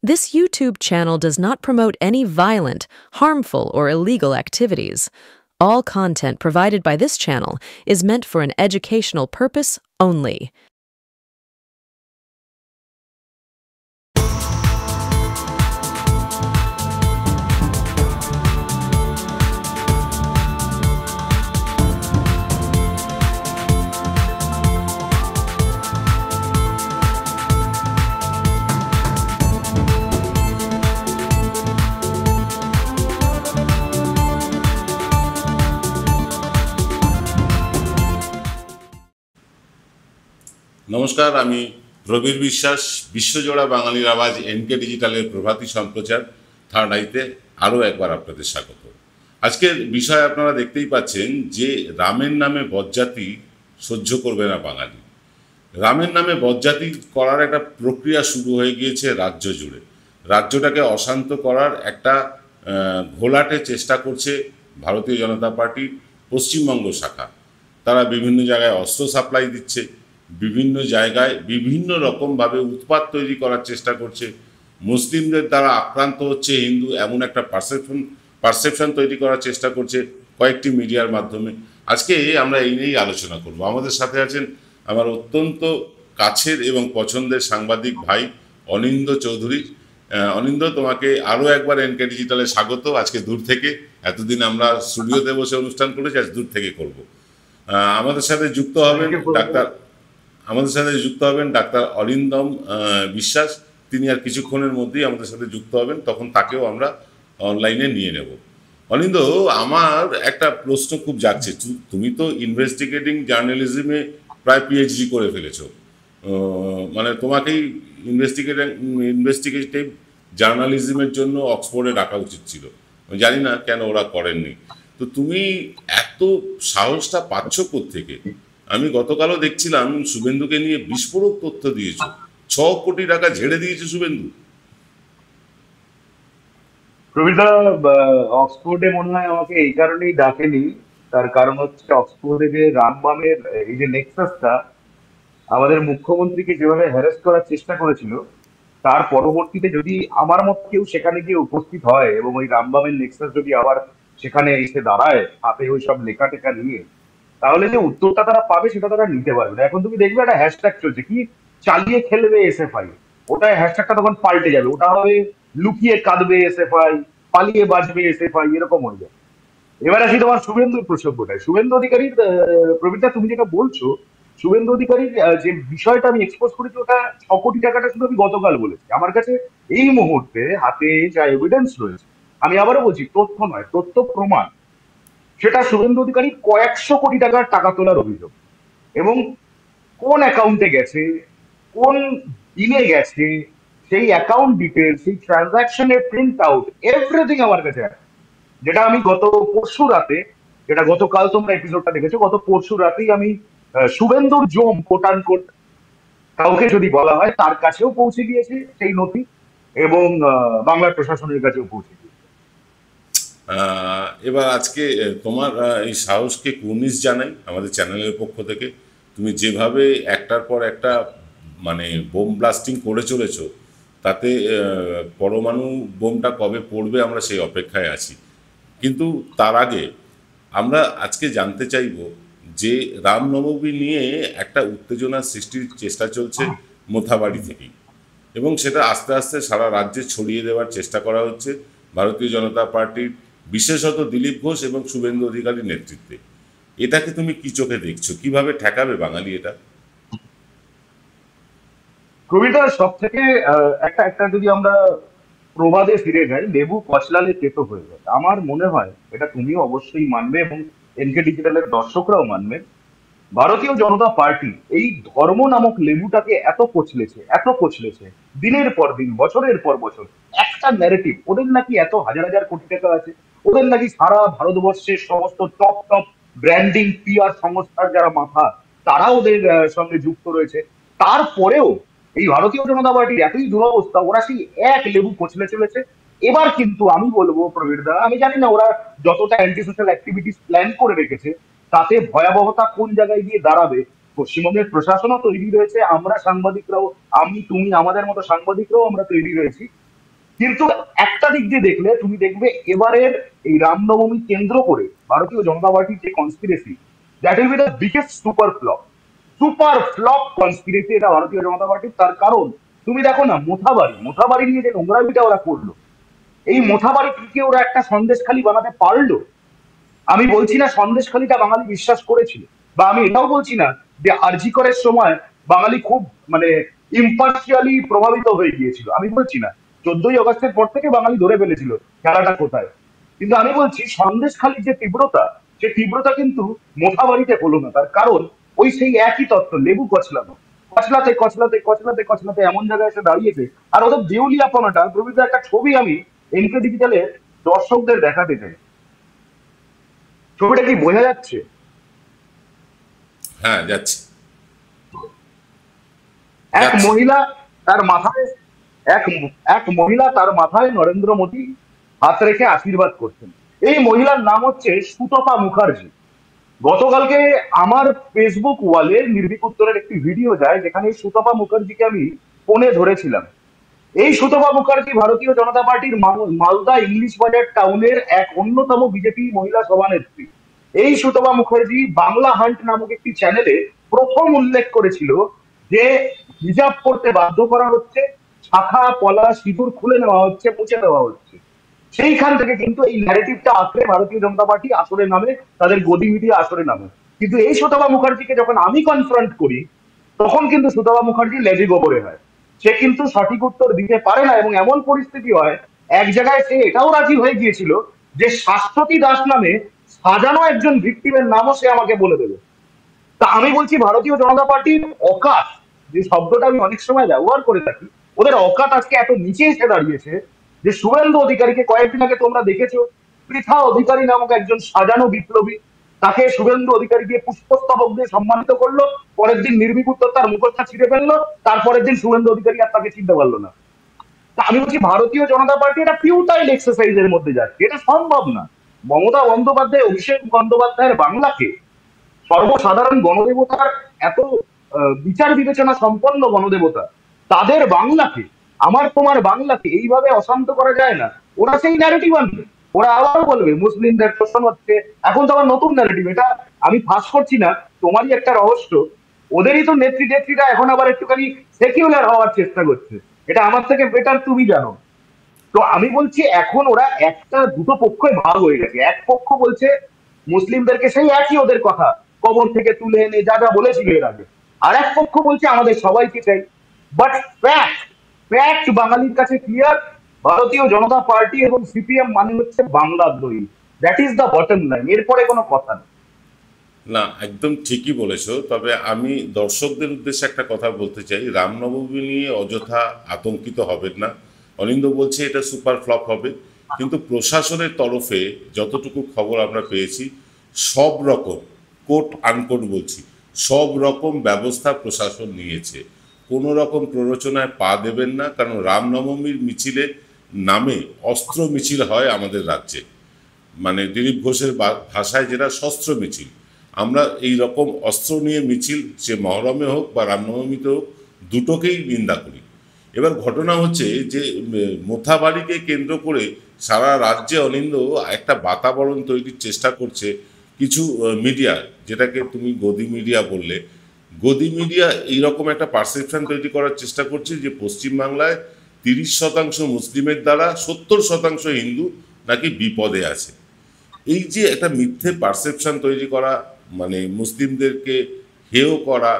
This YouTube channel does not promote any violent, harmful, or illegal activities. All content provided by this channel is meant for an educational purpose only. নমস্কার, আমি প্রবীর বিশ্বাস। বিশ্বজোড়া বাঙালির আওয়াজ NK ডিজিটালের প্রভাতী সম্প্রচার third আইতে আরও একবার আপনাদের স্বাগত। আজকের বিষয় আপনারা দেখতেই পাচ্ছেন যে রামের নামে বজ্জাতি সহ্য করবে না বাঙালি। রামের নামে বজ্জাতি করার একটা প্রক্রিয়া শুরু হয়ে গিয়েছে রাজ্য জুড়ে। রাজ্যটাকে অশান্ত করার একটা ঘোলাটে চেষ্টা করছে ভারতীয় জনতা পার্টির পশ্চিমবঙ্গ শাখা। তারা বিভিন্ন জায়গায় অস্ত্র সাপ্লাই দিচ্ছে, বিভিন্ন জায়গায় বিভিন্ন রকমভাবে উৎপাত তৈরি করার চেষ্টা করছে। মুসলিমদের দ্বারা আক্রান্ত হচ্ছে হিন্দু, এমন একটা পারসেপশন তৈরি করার চেষ্টা করছে কয়েকটি মিডিয়ার মাধ্যমে। আজকে আমরা এই নিয়েই আলোচনা করব। আমাদের সাথে আছেন আমার অত্যন্ত কাছের এবং পছন্দের সাংবাদিক ভাই অনিন্দ্য চৌধুরী। অনিন্দ্য, তোমাকে আরও একবার এনকে ডিজিটালে স্বাগত। আজকে দূর থেকে, এতদিন আমরা স্টুডিওতে বসে অনুষ্ঠান করেছি, আজ দূর থেকে করব। আমাদের সাথে যুক্ত হবেন ডাক্তার অরিন্দম বিশ্বাস। তিনি আর কিছুক্ষণের মধ্যেই আমাদের সাথে যুক্ত হবেন, তখন তাকেও আমরা অনলাইনে নিয়ে নেব। অনিন্দ, আমার একটা প্রশ্ন খুব জাগছে। তুমি তো ইনভেস্টিগেটিং জার্নালিজমে প্রায় পিএইচডি করে ফেলেছো, মানে তোমাকেই ইনভেস্টিগেটিভ জার্নালিজমের জন্য অক্সফোর্ডে ডাকা উচিত ছিল। আমি জানি না কেন ওরা করেননি। তো তুমি এত সাহসটা পাচ্ছ কোত্থেকে? আমি গতকালও দেখছিলাম শুভেন্দুকে নিয়ে বিস্ফোরক তথ্য দিয়েছ। 6 কোটি টাকা ঝেড়ে দিয়েছে শুভেন্দু। প্রবীরদা, অক্সফোর্ডে মনে হয় আমাকে এই কারণেই ডাকেনি। তার কারণ হচ্ছে অক্সফোর্ডে যে রামবামের এই যে নেক্সাসটা আমাদের মুখ্যমন্ত্রীকে যেভাবে হ্যারাস করার চেষ্টা করেছিল, তার পরবর্তীতে যদি আমার মত কেউ সেখানে গিয়ে উপস্থিত হয় এবং ওই রামবামের নেক্সাস যদি আবার সেখানে এসে দাঁড়ায় হাতে ওই সব লেখা টেখা নিয়ে, তাহলে যে উত্তরটা তারা পাবে সেটা তারা নিতে পারবে না। এখন তুমি দেখবে একটা হ্যাশট্যাগ চলছে, কি চালিয়ে খেলবে এসএফআই, ওটা হ্যাশট্যাগটা তখন পাল্টে যাবে, ওটা হবে লুকিয়ে কাঁদবে এসএফআই, পালিয়ে বাঁচবে এসএফআই, এরকম হয়ে যাবে। এবার আসি তোমার শুভেন্দুর প্রসঙ্গটায়। শুভেন্দু অধিকারীর, প্রবীরদা তুমি যেটা বলছো, শুভেন্দু অধিকারীর যে বিষয়টা আমি এক্সপোজ করেছি, ওটা 6 কোটি টাকাটা শুধু আমি গতকাল বলেছি। আমার কাছে এই মুহূর্তে হাতে যা এভিডেন্স রয়েছে, আমি আবারও বলছি, তথ্য নয়, তথ্য প্রমাণ, সেটা শুভেন্দু অধিকারী কয়েকশো কোটি টাকার টাকা তোলার অভিযোগ। এবং কোন অ্যাকাউন্টে গেছে, কোন দিনে গেছে, সেই অ্যাকাউন্ট ডিটেলস, সেই ট্রানজাকশনের প্রিন্ট আউট, এভরিথিং আমার কাছে আছে। যেটা আমি গত পরশু রাতে, যেটা গতকাল তোমরা এপিসোডটা দেখেছো, গত পরশু রাতেই আমি শুভেন্দুর জম কোটান কোট কাউকে যদি বলা হয়, তার কাছেও পৌঁছে গিয়েছে সেই নথি, এবং বাংলার প্রশাসনের কাছেও পৌঁছে গিয়েছে। এবার আজকে তোমার এই সাহসকে কুর্নিশ জানাই আমাদের চ্যানেলের পক্ষ থেকে। তুমি যেভাবে একটার পর একটা মানে বোম ব্লাস্টিং করে চলেছ, তাতে পরমাণু বোমটা কবে পড়বে আমরা সেই অপেক্ষায় আছি। কিন্তু তার আগে আমরা আজকে জানতে চাইব যে রামনবমী নিয়ে একটা উত্তেজনা সৃষ্টির চেষ্টা চলছে মোথাবাড়ি থেকেই, এবং সেটা আস্তে আস্তে সারা রাজ্যে ছড়িয়ে দেওয়ার চেষ্টা করা হচ্ছে ভারতীয় জনতা পার্টির, বিশেষত দিলীপ ঘোষ এবং শুভেন্দু অধিকারীর নেতৃত্বে। এটাকে তুমি কি চোখে দেখছো? কিভাবে ঠেকাবে বাঙালি এটা? কবিতা সব থেকে একটা যদি আমরা প্রবাদে ফিরে যাই, লেবু কচলালে তেতো হয়ে যায়। আমার মনে হয় এটা তুমিও অবশ্যই মানবে এবং এনকে ডিজিটালের দর্শকরাও মানবে। ভারতীয় জনতা পার্টি এই ধর্ম নামক লেবুটাকে এত কচলেছে দিনের পর দিন, বছরের পর বছর। একটা ন্যারেটিভ, ওদের নাকি এত হাজার হাজার কোটি টাকা আছে, ওদের নাকি সারা ভারতবর্ষের সমস্ত টপ টপ ব্র্যান্ডিং পিআর সংস্থার যারা মাথা, তারা ওদের সঙ্গে যুক্ত রয়েছে। তারপরেও এই ভারতীয় জনতা পার্টির এতই দুরবস্থা, ওরা সেই এক লেবু কচলে চলেছে। এবার কিন্তু আমি বলবো প্রবীরদা, আমি জানি না ওরা যতটা অ্যান্টি সোশ্যাল অ্যাক্টিভিটিস প্ল্যান করে রেখেছে, তাতে ভয়াবহতা কোন জায়গায় গিয়ে দাঁড়াবে। পশ্চিমবঙ্গের প্রশাসনও তৈরি রয়েছে, আমরা সাংবাদিকরাও, আমি তুমি আমাদের মতো সাংবাদিকরাও আমরা তৈরি রয়েছি। কিন্তু একটা দিক দিয়ে দেখলে তুমি দেখবে এবারের এই রামনবমী কেন্দ্র করে ভারতীয় জনতা পার্টির যে conspiracy, that will be the biggest super flop conspiracy এটা ভারতীয় জনতা পার্টির। তার কারণ তুমি দেখো না, মোথাবাড়ি নিয়ে যে নোংরামিটা ওরা করলো, এই মোথাবাড়ি থেকে ওরা একটা সন্দেশখালি বানাতে পারলো। আমি বলছি না সন্দেশখালিটা বাঙালি বিশ্বাস করেছিল, বা আমি এটাও বলছি না যে আরজি করের সময় বাঙালি খুব মানে ইম্পার্শিয়ালি প্রভাবিত হয়ে গিয়েছিল, আমি বলছি না। 14ই আগস্টের পর থেকে বাঙালি ধরে ফেলেছিল খেলাটা কোথায়। কিন্তু আমি বলছি সন্দেশখালির যে তীব্রতা, সে তীব্রতা কিন্তু মোথাবাড়িতে হলো না। তার কারণ ওই সেই একই তত্ত্ব, লেবু কচলানো, কচলাতে কচলাতে কচলাতে কচলাতে এমন জায়গায় এসে দাঁড়িয়েছে। আর ওদের দেউলিয়াপনাটা প্রভৃত একটা ছবি আমি এনকে ডিজিটালে দর্শকদের দেখাতে চাই। ছবিটা কি বোঝা যাচ্ছে? হ্যাঁ, যাচ্ছে এক যাচ্ছে। মহিলা তার মাথায় এক এক মহিলা তার মাথায় নরেন্দ্র মোদী হাত রেখে আশীর্বাদ করছেন। এই মহিলার নাম হচ্ছে সুতপা মুখার্জি। গতকালকে আমার ফেসবুক ওয়ালে নির্ভীক উত্তরের একটি ভিডিও যায়, যেখানে এই সুতপা মুখার্জিকে আমি ফোনে ধরেছিলাম। এই সুতপা মুখার্জি ভারতীয় জনতা পার্টির মালদা ইংলিশ বাজার টাউনের এক অন্যতম বিজেপি মহিলা সভানেত্রী। এই সুতপা মুখার্জি বাংলা হান্ট নামক একটি চ্যানেলে প্রথম উল্লেখ করেছিল যে হিজাব পড়তে বাধ্য করা হচ্ছে, শাখা পলা সিঁদুর খুলে নেওয়া হচ্ছে, মুছে দেওয়া হচ্ছে। সেইখান থেকে কিন্তু এই ন্যারেটিভটা আঁকড়ে ভারতীয় জনতা পার্টি আসরে নামে, তাদের গদি মিডিয়া আসরে নামে। কিন্তু এই সুতপা মুখার্জিকে যখন আমি কনফ্রন্ট করি, তখন কিন্তু সুতপা মুখার্জি লেজি গোবরে হয়। সে কিন্তু সঠিক উত্তর দিতে পারে না, এবং এমন পরিস্থিতি হয় এক জায়গায় সে এটাও রাজি হয়ে গিয়েছিল যে শাশ্বতী দাস নামে সাজানো একজন ভিক্টিমের নামও সে আমাকে বলে দেবে। তা আমি বলছি ভারতীয় জনতা পার্টির অকাত, যে শব্দটা আমি অনেক সময় ব্যবহার করে থাকি, ওদের অকাত আজকে এত নিচে এসে দাঁড়িয়েছে যে শুভেন্দু অধিকারীকে কয়েকদিন আগে তোমরা দেখেছো, পৃথা অধিকারী নামক একজন সাজানো বিপ্লবী, তাকে শুভেন্দু অধিকারী দিয়ে পুষ্পস্তবক দিয়ে সম্মানিত করলো। পরের দিন নির্ভীক উত্তর তার মুখোশটা ছিঁড়ে ফেললো, তারপরের দিন শুভেন্দু অধিকারী আর তাকে চিনতে পারলো না। তা আমি বলছি ভারতীয় জনতা পার্টি এটা ফিউটাইল এক্সারসাইজের মধ্যে যাচ্ছে, এটা সম্ভব না। মমতা বন্দ্যোপাধ্যায়, অভিষেক বন্দ্যোপাধ্যায়ের বাংলাকে, সর্বসাধারণ গণদেবতার এত বিচার বিবেচনা সম্পন্ন গণদেবতা, তাদের বাংলাকে, আমার তোমার বাংলাকে এইভাবে অশান্ত করা যায় না। ওরা সেই ন্যারেটিভ আনবে, ওরা আবারও বলবে মুসলিমদের শোষণ হচ্ছে। এখন তো আবার নতুন ন্যারেটিভ, এটা আমি ফাঁস করছি না, তোমারই একটা রহস্য। ওদেরই তো নেত্রীরা এখন আবার একটুখানি সেকুলার হওয়ার চেষ্টা করছে, এটা আমার থেকে বেটার তুমি জানো। তো আমি বলছি এখন ওরা একটা দুটো পক্ষই ভাগ হয়ে গেছে। এক পক্ষ বলছে মুসলিমদেরকে সেই একই ওদের কথা, কবর থেকে তুলে এনে যা যা বলেছিল এর আগে। আর এক পক্ষ বলছে আমাদের সবাইকে চাই। বাট ফ্যাক্ট বাঙালির কাছে ক্লিয়ার, ভারতীয় জনতা পার্টি এবং সিপিএম মানে হচ্ছে বাংলাদ্রোহী। That is the bottom line, এরপরে কোনো কথা নেই। না, একদম ঠিকই বলেছো। তবে আমি দর্শকদের উদ্দেশ্যে একটা কথা বলতে চাই, রামনবমী নিয়ে অযথা আতঙ্কিত হবেন না। অনিন্দ বলছে এটা সুপার ফ্লপ হবে, কিন্তু প্রশাসনের তরফে যতটুকু খবর আমরা পেয়েছি, সব রকম কোট আনকোট বলছি, সব রকম ব্যবস্থা প্রশাসন নিয়েছে। কোনো রকম প্ররোচনায় পা দেবেন না, কারণ রামনবমীর মিছিলে নামে অস্ত্র মিছিল হয় আমাদের রাজ্যে। মানে দিলীপ ঘোষের ভাষায় যেটা শস্ত্র মিছিল, আমরা এই রকম অস্ত্র নিয়ে মিছিল, সে মহরমে হোক বা রামনবমীতে হোক, দুটোকেই নিন্দা করি। এবার ঘটনা হচ্ছে যে মোথাবাড়িকে কেন্দ্র করে সারা রাজ্যে অনিন্দ একটা বাতাবরণ তৈরির চেষ্টা করছে কিছু মিডিয়া, যেটাকে তুমি গদি মিডিয়া বললে। গদি মিডিয়া এইরকম একটা পারসেপশন তৈরি করার চেষ্টা করছে যে পশ্চিমবাংলায় 30% মুসলিমের দ্বারা 70% হিন্দু নাকি বিপদে আছে। এই যে একটা মিথ্যে পারসেপশন তৈরি করা, মানে মুসলিমদেরকে হেয় করা,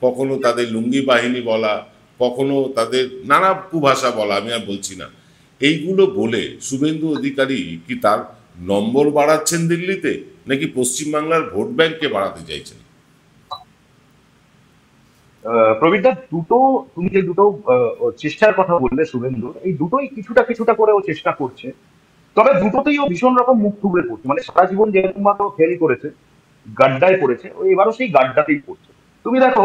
কখনো তাদের লুঙ্গি বাহিনী বলা, কখনো তাদের নানা কুভাষা বলা, আমি আর বলছি না, এইগুলো বলে শুভেন্দু অধিকারী কি তার নম্বর বাড়াচ্ছেন দিল্লিতে, নাকি পশ্চিমবাংলার ভোট ব্যাংককে বাড়াতে চাইছেন? প্রবীরদা, দুটো তুমি যে দুটো চেষ্টার কথা বললে শুভেন্দু, এই দুটোই কিছুটা কিছুটা করে ও চেষ্টা করছে। তবে দুটোতেই ও ভীষণ রকম মুখ থুবড়ে পড়ছে, মানে সারা জীবন যেরকম ভাবে ফেল করেছে, গাড্ডায় পড়েছে, ও এবারও সেই গাড্ডাতেই পড়ছে। তুমি দেখো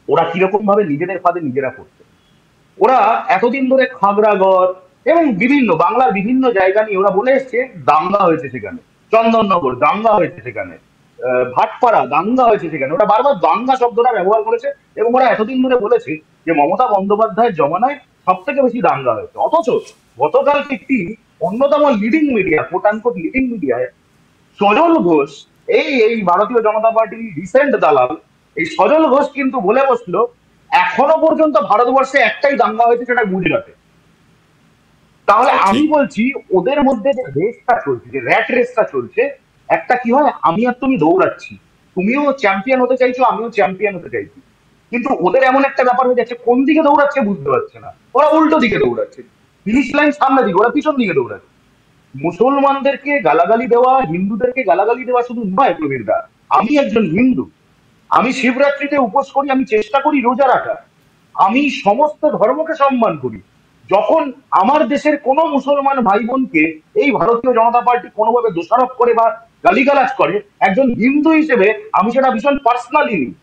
ওরা কিরকম ভাবে নিজেদের ফাঁদে নিজেরা পড়ছে। ওরা এতদিন ধরে খাগড়াগড় এবং বিভিন্ন বাংলার বিভিন্ন জায়গা নিয়ে ওরা বলে এসছে দাঙ্গা হয়েছে সেখানে, চন্দননগর দাঙ্গা হয়েছে সেখানে, ভাটপাড়া দাঙ্গা হয়েছে সেখানে। ওরা বারবার দাঙ্গা শব্দটা ব্যবহার করেছে, এবং ওরা এতদিন ধরে বলেছে যে মমতা বন্দ্যোপাধ্যায়ের জমানায় সব থেকে বেশি দাঙ্গা হয়েছে। অথচ গতকালকে একটি অন্যতম leading media, coat unquote leading মিডিয়ায় সজল ঘোষ, এই এই ভারতীয় জনতা পার্টি রিসেন্ট দালাল, এই সজল ঘোষ কিন্তু বলে বসলো এখনো পর্যন্ত ভারতবর্ষে একটাই দাঙ্গা হয়েছে, সেটা গুজরাটে। তাহলে আমি ঠিক। বলছি ওদের মধ্যে যে রেসটা চলছে, যে র্যাট রেসটা চলছে, একটা কি হয়, আমি আর তুমি দৌড়াচ্ছি, তুমিও চ্যাম্পিয়ন হতে চাইছো, আমিও চ্যাম্পিয়ন হতে চাইছি, কিন্তু ওদের এমন একটা ব্যাপার হয়ে যাচ্ছে, কোন দিকে দৌড়াচ্ছে বুঝতে পারছে না, ওরা উল্টো দিকে দৌড়াচ্ছে, ফিনিশ লাইন সামনে দিকে, ওরা পিছন দিকে দৌড়াচ্ছে। মুসলমানদেরকে গালাগালি দেওয়া, হিন্দুদেরকে গালাগালি দেওয়া শুধু নয় প্রবীর দা, আমি একজন হিন্দু, আমি শিবরাত্রিতে উপোস করি, আমি চেষ্টা করি রোজা রাখা, আমি সমস্ত ধর্মকে সম্মান করি। যখন আমার দেশের কোন মুসলমান ভাই বোনকে এই ভারতীয় জনতা পার্টি কোনোভাবে দোষারোপ করে বা গালিগালাজ করে, একজন হিন্দু হিসেবে আমি সেটা ভীষণ পার্সোনালি নিই।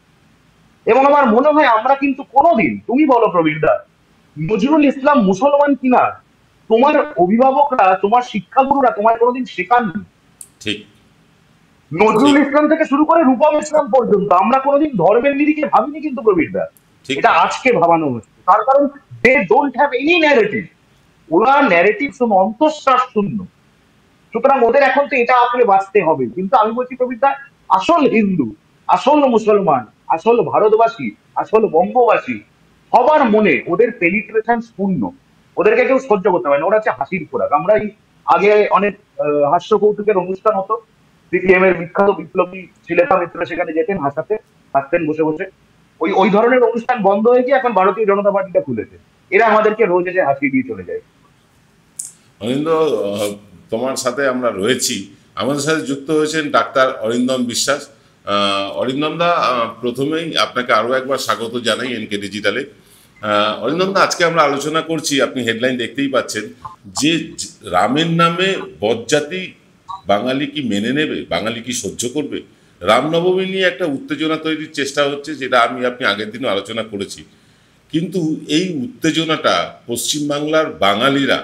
এবং আমার মনে হয় আমরা কিন্তু কোনোদিন, তুমি বলো প্রবীর দা, নজরুল ইসলাম মুসলমান কিনা তোমার অভিভাবকরা, তোমার শিক্ষাগুরুরা তোমার কোনোদিন শেখাননি। ঠিক। নজরুল ঠিক। ইসলাম থেকে শুরু করে রূপম ইসলাম পর্যন্ত আমরা কোনোদিন ধর্মের নিরিখে ভাবিনি কিন্তু প্রবীর দা, ঠিক। এটা আজকে ভাবানো হচ্ছে। তার কারণ they don't have any narrative, ওরা ন্যারেটিভ শূন্য, অন্তঃশ্বাস শূন্য। সুতরাং ওদের এখন তো এটা আসলে বাঁচতে হবে। কিন্তু আমি বলছি প্রবীর দা, আসল হিন্দু, আসল মুসলমান, আসল ভারতবাসী, আসল বঙ্গবাসী, সবার মনে ওদের পেনিট্রেশন শূন্য, ওদেরকে কেউ সহ্য করতে পারে না, ওরা হচ্ছে হাসির খোরাক। আমরা এই আগে অনেক হাস্য কৌতুকের অনুষ্ঠান হতো, সিপিএম এর বিখ্যাত বিপ্লবী শ্রীলেখা মিত্র সেখানে যেতেন, হাসাতে হাসতেন বসে বসে, ওই ওই ধরনের অনুষ্ঠান বন্ধ হয়ে গিয়ে এখন ভারতীয় জনতা পার্টিটা খুলেছে, এরা আমাদেরকে রোজ এসে হাসি দিয়ে চলে যায়। অরিন্দ, তোমার সাথে আমরা রয়েছি। আমাদের সাথে যুক্ত হয়েছেন ডাক্তার অরিন্দম বিশ্বাস। অরিন্দম দা, প্রথমেই আপনাকে আরও একবার স্বাগত জানাই এনকে ডিজিটালে। অরিন্দম দা, আজকে আমরা আলোচনা করছি, আপনি হেডলাইন দেখতেই পাচ্ছেন, যে রামের নামে বজ্জাতি বাঙালি কি মেনে নেবে, বাঙালি কি সহ্য করবে? রামনবমী নিয়ে একটা উত্তেজনা তৈরির চেষ্টা হচ্ছে, যেটা আপনি আগের দিনও আলোচনা করেছি। কিন্তু এই উত্তেজনাটা পশ্চিমবাংলার বাঙালিরা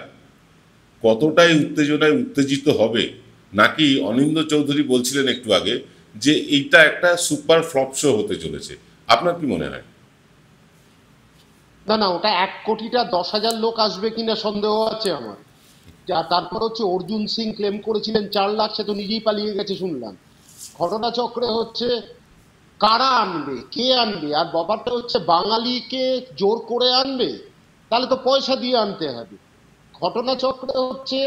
কতটাই উত্তেজনায় উত্তেজিত হবে, নাকি অনিন্দ চৌধুরী বলছিলেন একটু আগে যে এইটা একটা সুপার ফ্লপ শো হতে চলেছে, আপনার কি মনে হয়? না না, ওটা 1,10,00,000 লোক আসবে কিনা সন্দেহ আছে আমার। তারপর হচ্ছে অর্জুন সিং ক্লেম করেছিলেন 4 লাখ, সে তো নিজেই পালিয়ে গেছে শুনলাম। ঘটনাচক্রে হচ্ছে কারা আনবে, কে আনবে, আর ব্যাপারটা হচ্ছে বাঙালিকে জোর করে আনবে, তাহলে তো পয়সা দিয়ে আনতে হবে। ঘটনাচক্রে হচ্ছে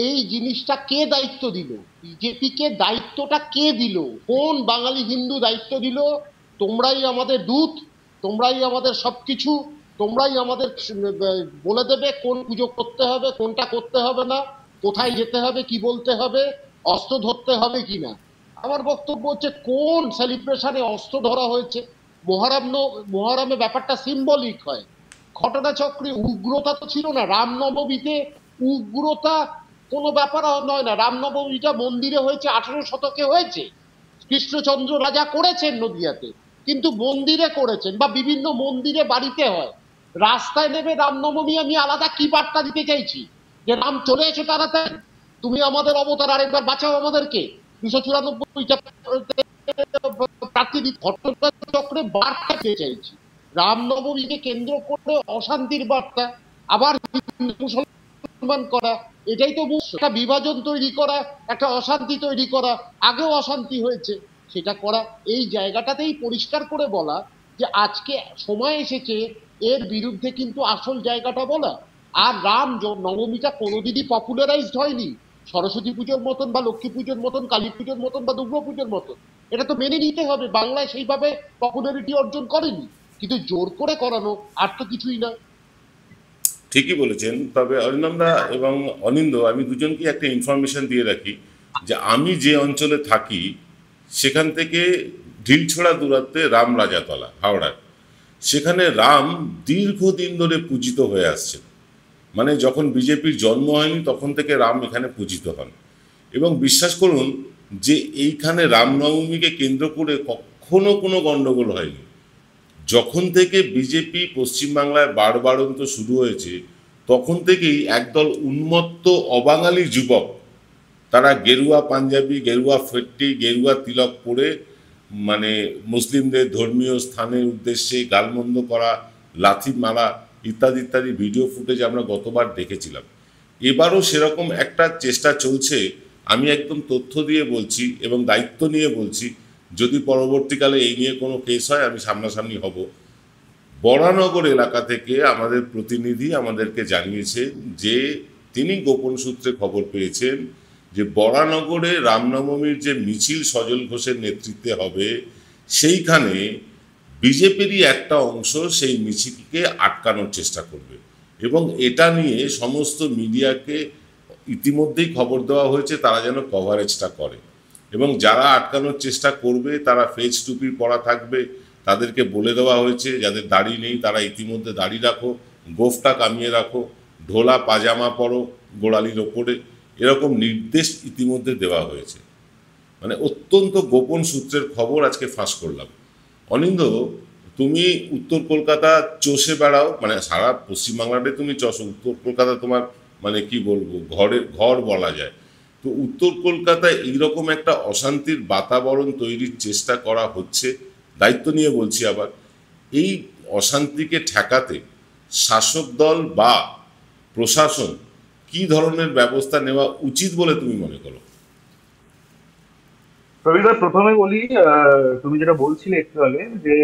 এই জিনিসটা কে দায়িত্ব দিল, বিজেপিকে দায়িত্বটা কে দিল, কোন বাঙালি হিন্দু দায়িত্ব দিল? তোমরাই আমাদের দূত, তোমরাই আমাদের সবকিছু, তোমরাই আমাদের বলে দেবে কোন পুজো করতে হবে, কোনটা করতে হবে না, কোথায় যেতে হবে, কি বলতে হবে, অস্ত্র ধরতে হবে কিনা। আমার বক্তব্য হচ্ছে কোন সেলিব্রেশনে অস্ত্র ধরা হয়েছে? মহারামে ব্যাপারটা সিম্বলিক হয়, ঘটনাচক্রে উগ্রতা তো ছিল না। রামনবমীতে উগ্রতা কোনো ব্যাপার নয় না, রামনবমীটা মন্দিরে হয়েছে, 18 শতকে হয়েছে, কৃষ্ণচন্দ্র রাজা করেছেন নদিয়াতে, কিন্তু মন্দিরে করেছেন, বা বিভিন্ন মন্দিরে বাড়িতে হয়। রাস্তায় নেবে রামনবমী আমি আলাদা কি বার্তা দিতে চাইছি? যে রাম চলে এসো তাড়াতাড়ি, তুমি আমাদের অবতার, আরেকবার বাঁচাও আমাদেরকে, 294টা প্রার্থী ঘটনাচক্রে বার্তা দিতে চাইছি। রামনবমীকে কেন্দ্র করে অশান্তির বার্তা, আবার মুসলমান করা, এটাই তো একটা বিভাজন তৈরি করা, একটা অশান্তি তৈরি করা। আগেও অশান্তি হয়েছে, সেটা করা। এই জায়গাটাতেই পরিষ্কার করে বলা যে আজকে সময় এসেছে এর বিরুদ্ধে কিন্তু আসল জায়গাটা বলা। আর রাম নবমীটা কোনোদিনই পপুলারাইজড হয়নি সরস্বতী পুজোর মতন, বা লক্ষ্মী পুজোর মতন, কালী পুজোর মতন, বা দুর্গা পুজোর মতন। এটা তো মেনে নিতে হবে, বাংলায় সেইভাবে পপুলারিটি অর্জন করেনি, কিন্তু জোর করে করানো আর তো কিছুই না। ঠিকই বলেছেন। তবে অরিন্দমদা এবং অনিন্দ, আমি দুজনকে একটা ইনফরমেশন দিয়ে রাখি, যে আমি যে অঞ্চলে থাকি সেখান থেকে ঢিলছড়া দূরত্বে রাম রাজাতলা, হাওড়ার, সেখানে রাম দীর্ঘদিন ধরে পূজিত হয়ে আসছে। মানে যখন বিজেপির জন্ম হয়নি তখন থেকে রাম এখানে পূজিত হন। এবং বিশ্বাস করুন যে এইখানে রামনবমীকে কেন্দ্র করে কখনো কোনো গণ্ডগোল হয়নি। যখন থেকে বিজেপি পশ্চিমবাংলায় বাড়বাড়ন্ত শুরু হয়েছে তখন থেকেই একদল উন্মত্ত অবাঙালি যুবক, তারা গেরুয়া পাঞ্জাবি, গেরুয়া ফেট্টি, গেরুয়া তিলক পরে, মানে মুসলিমদের ধর্মীয় স্থানের উদ্দেশ্যে গালমন্দ করা, লাথি মারা, ইত্যাদি ইত্যাদি ভিডিও ফুটেজ আমরা গতবার দেখেছিলাম। এবারও সেরকম একটা চেষ্টা চলছে। আমি একদম তথ্য দিয়ে বলছি এবং দায়িত্ব নিয়ে বলছি, যদি পরবর্তীকালে এই নিয়ে কোনো কেস হয় আমি সামনাসামনি হব। বরানগর এলাকা থেকে আমাদের প্রতিনিধি আমাদেরকে জানিয়েছে যে তিনি গোপন সূত্রে খবর পেয়েছেন যে বরানগরে রামনবমীর যে মিছিল সজল ঘোষের নেতৃত্বে হবে, সেইখানে বিজেপিরই একটা অংশ সেই মিছিলকে আটকানোর চেষ্টা করবে এবং এটা নিয়ে সমস্ত মিডিয়াকে ইতিমধ্যেই খবর দেওয়া হয়েছে তারা যেন কভারেজটা করে। এবং যারা আটকানোর চেষ্টা করবে তারা ফেজ টুপি পরা থাকবে, তাদেরকে বলে দেওয়া হয়েছে যাদের দাড়ি নেই তারা ইতিমধ্যে দাড়ি রাখো, গোফটা কামিয়ে রাখো, ঢোলা পাজামা পরো গোড়ালির ওপরে, এরকম নির্দেশ ইতিমধ্যে দেওয়া হয়েছে। মানে অত্যন্ত গোপন সূত্রের খবর আজকে ফাঁস করলাম। অনিন্দ, তুমি উত্তর কলকাতা চষে বেড়াও, মানে সারা পশ্চিমবাংলাতে তুমি চষো, উত্তর কলকাতা তোমার মানে কি বলবো ঘর বলা যায়। তো উত্তর কলকাতায় এইরকম একটা অশান্তির বাতাবরণ তৈরির চেষ্টা করা হচ্ছে, দায়িত্ব নিয়ে বলছি আবার। এই অশান্তিকে ঠেকাতে শাসক দল বা প্রশাসন কি ধরনের ব্যবস্থা নেওয়া উচিত বলে তুমি মনে করো? প্রবীর, প্রথমে বলি, তুমি যেটা বলছিলে একটু আগে যে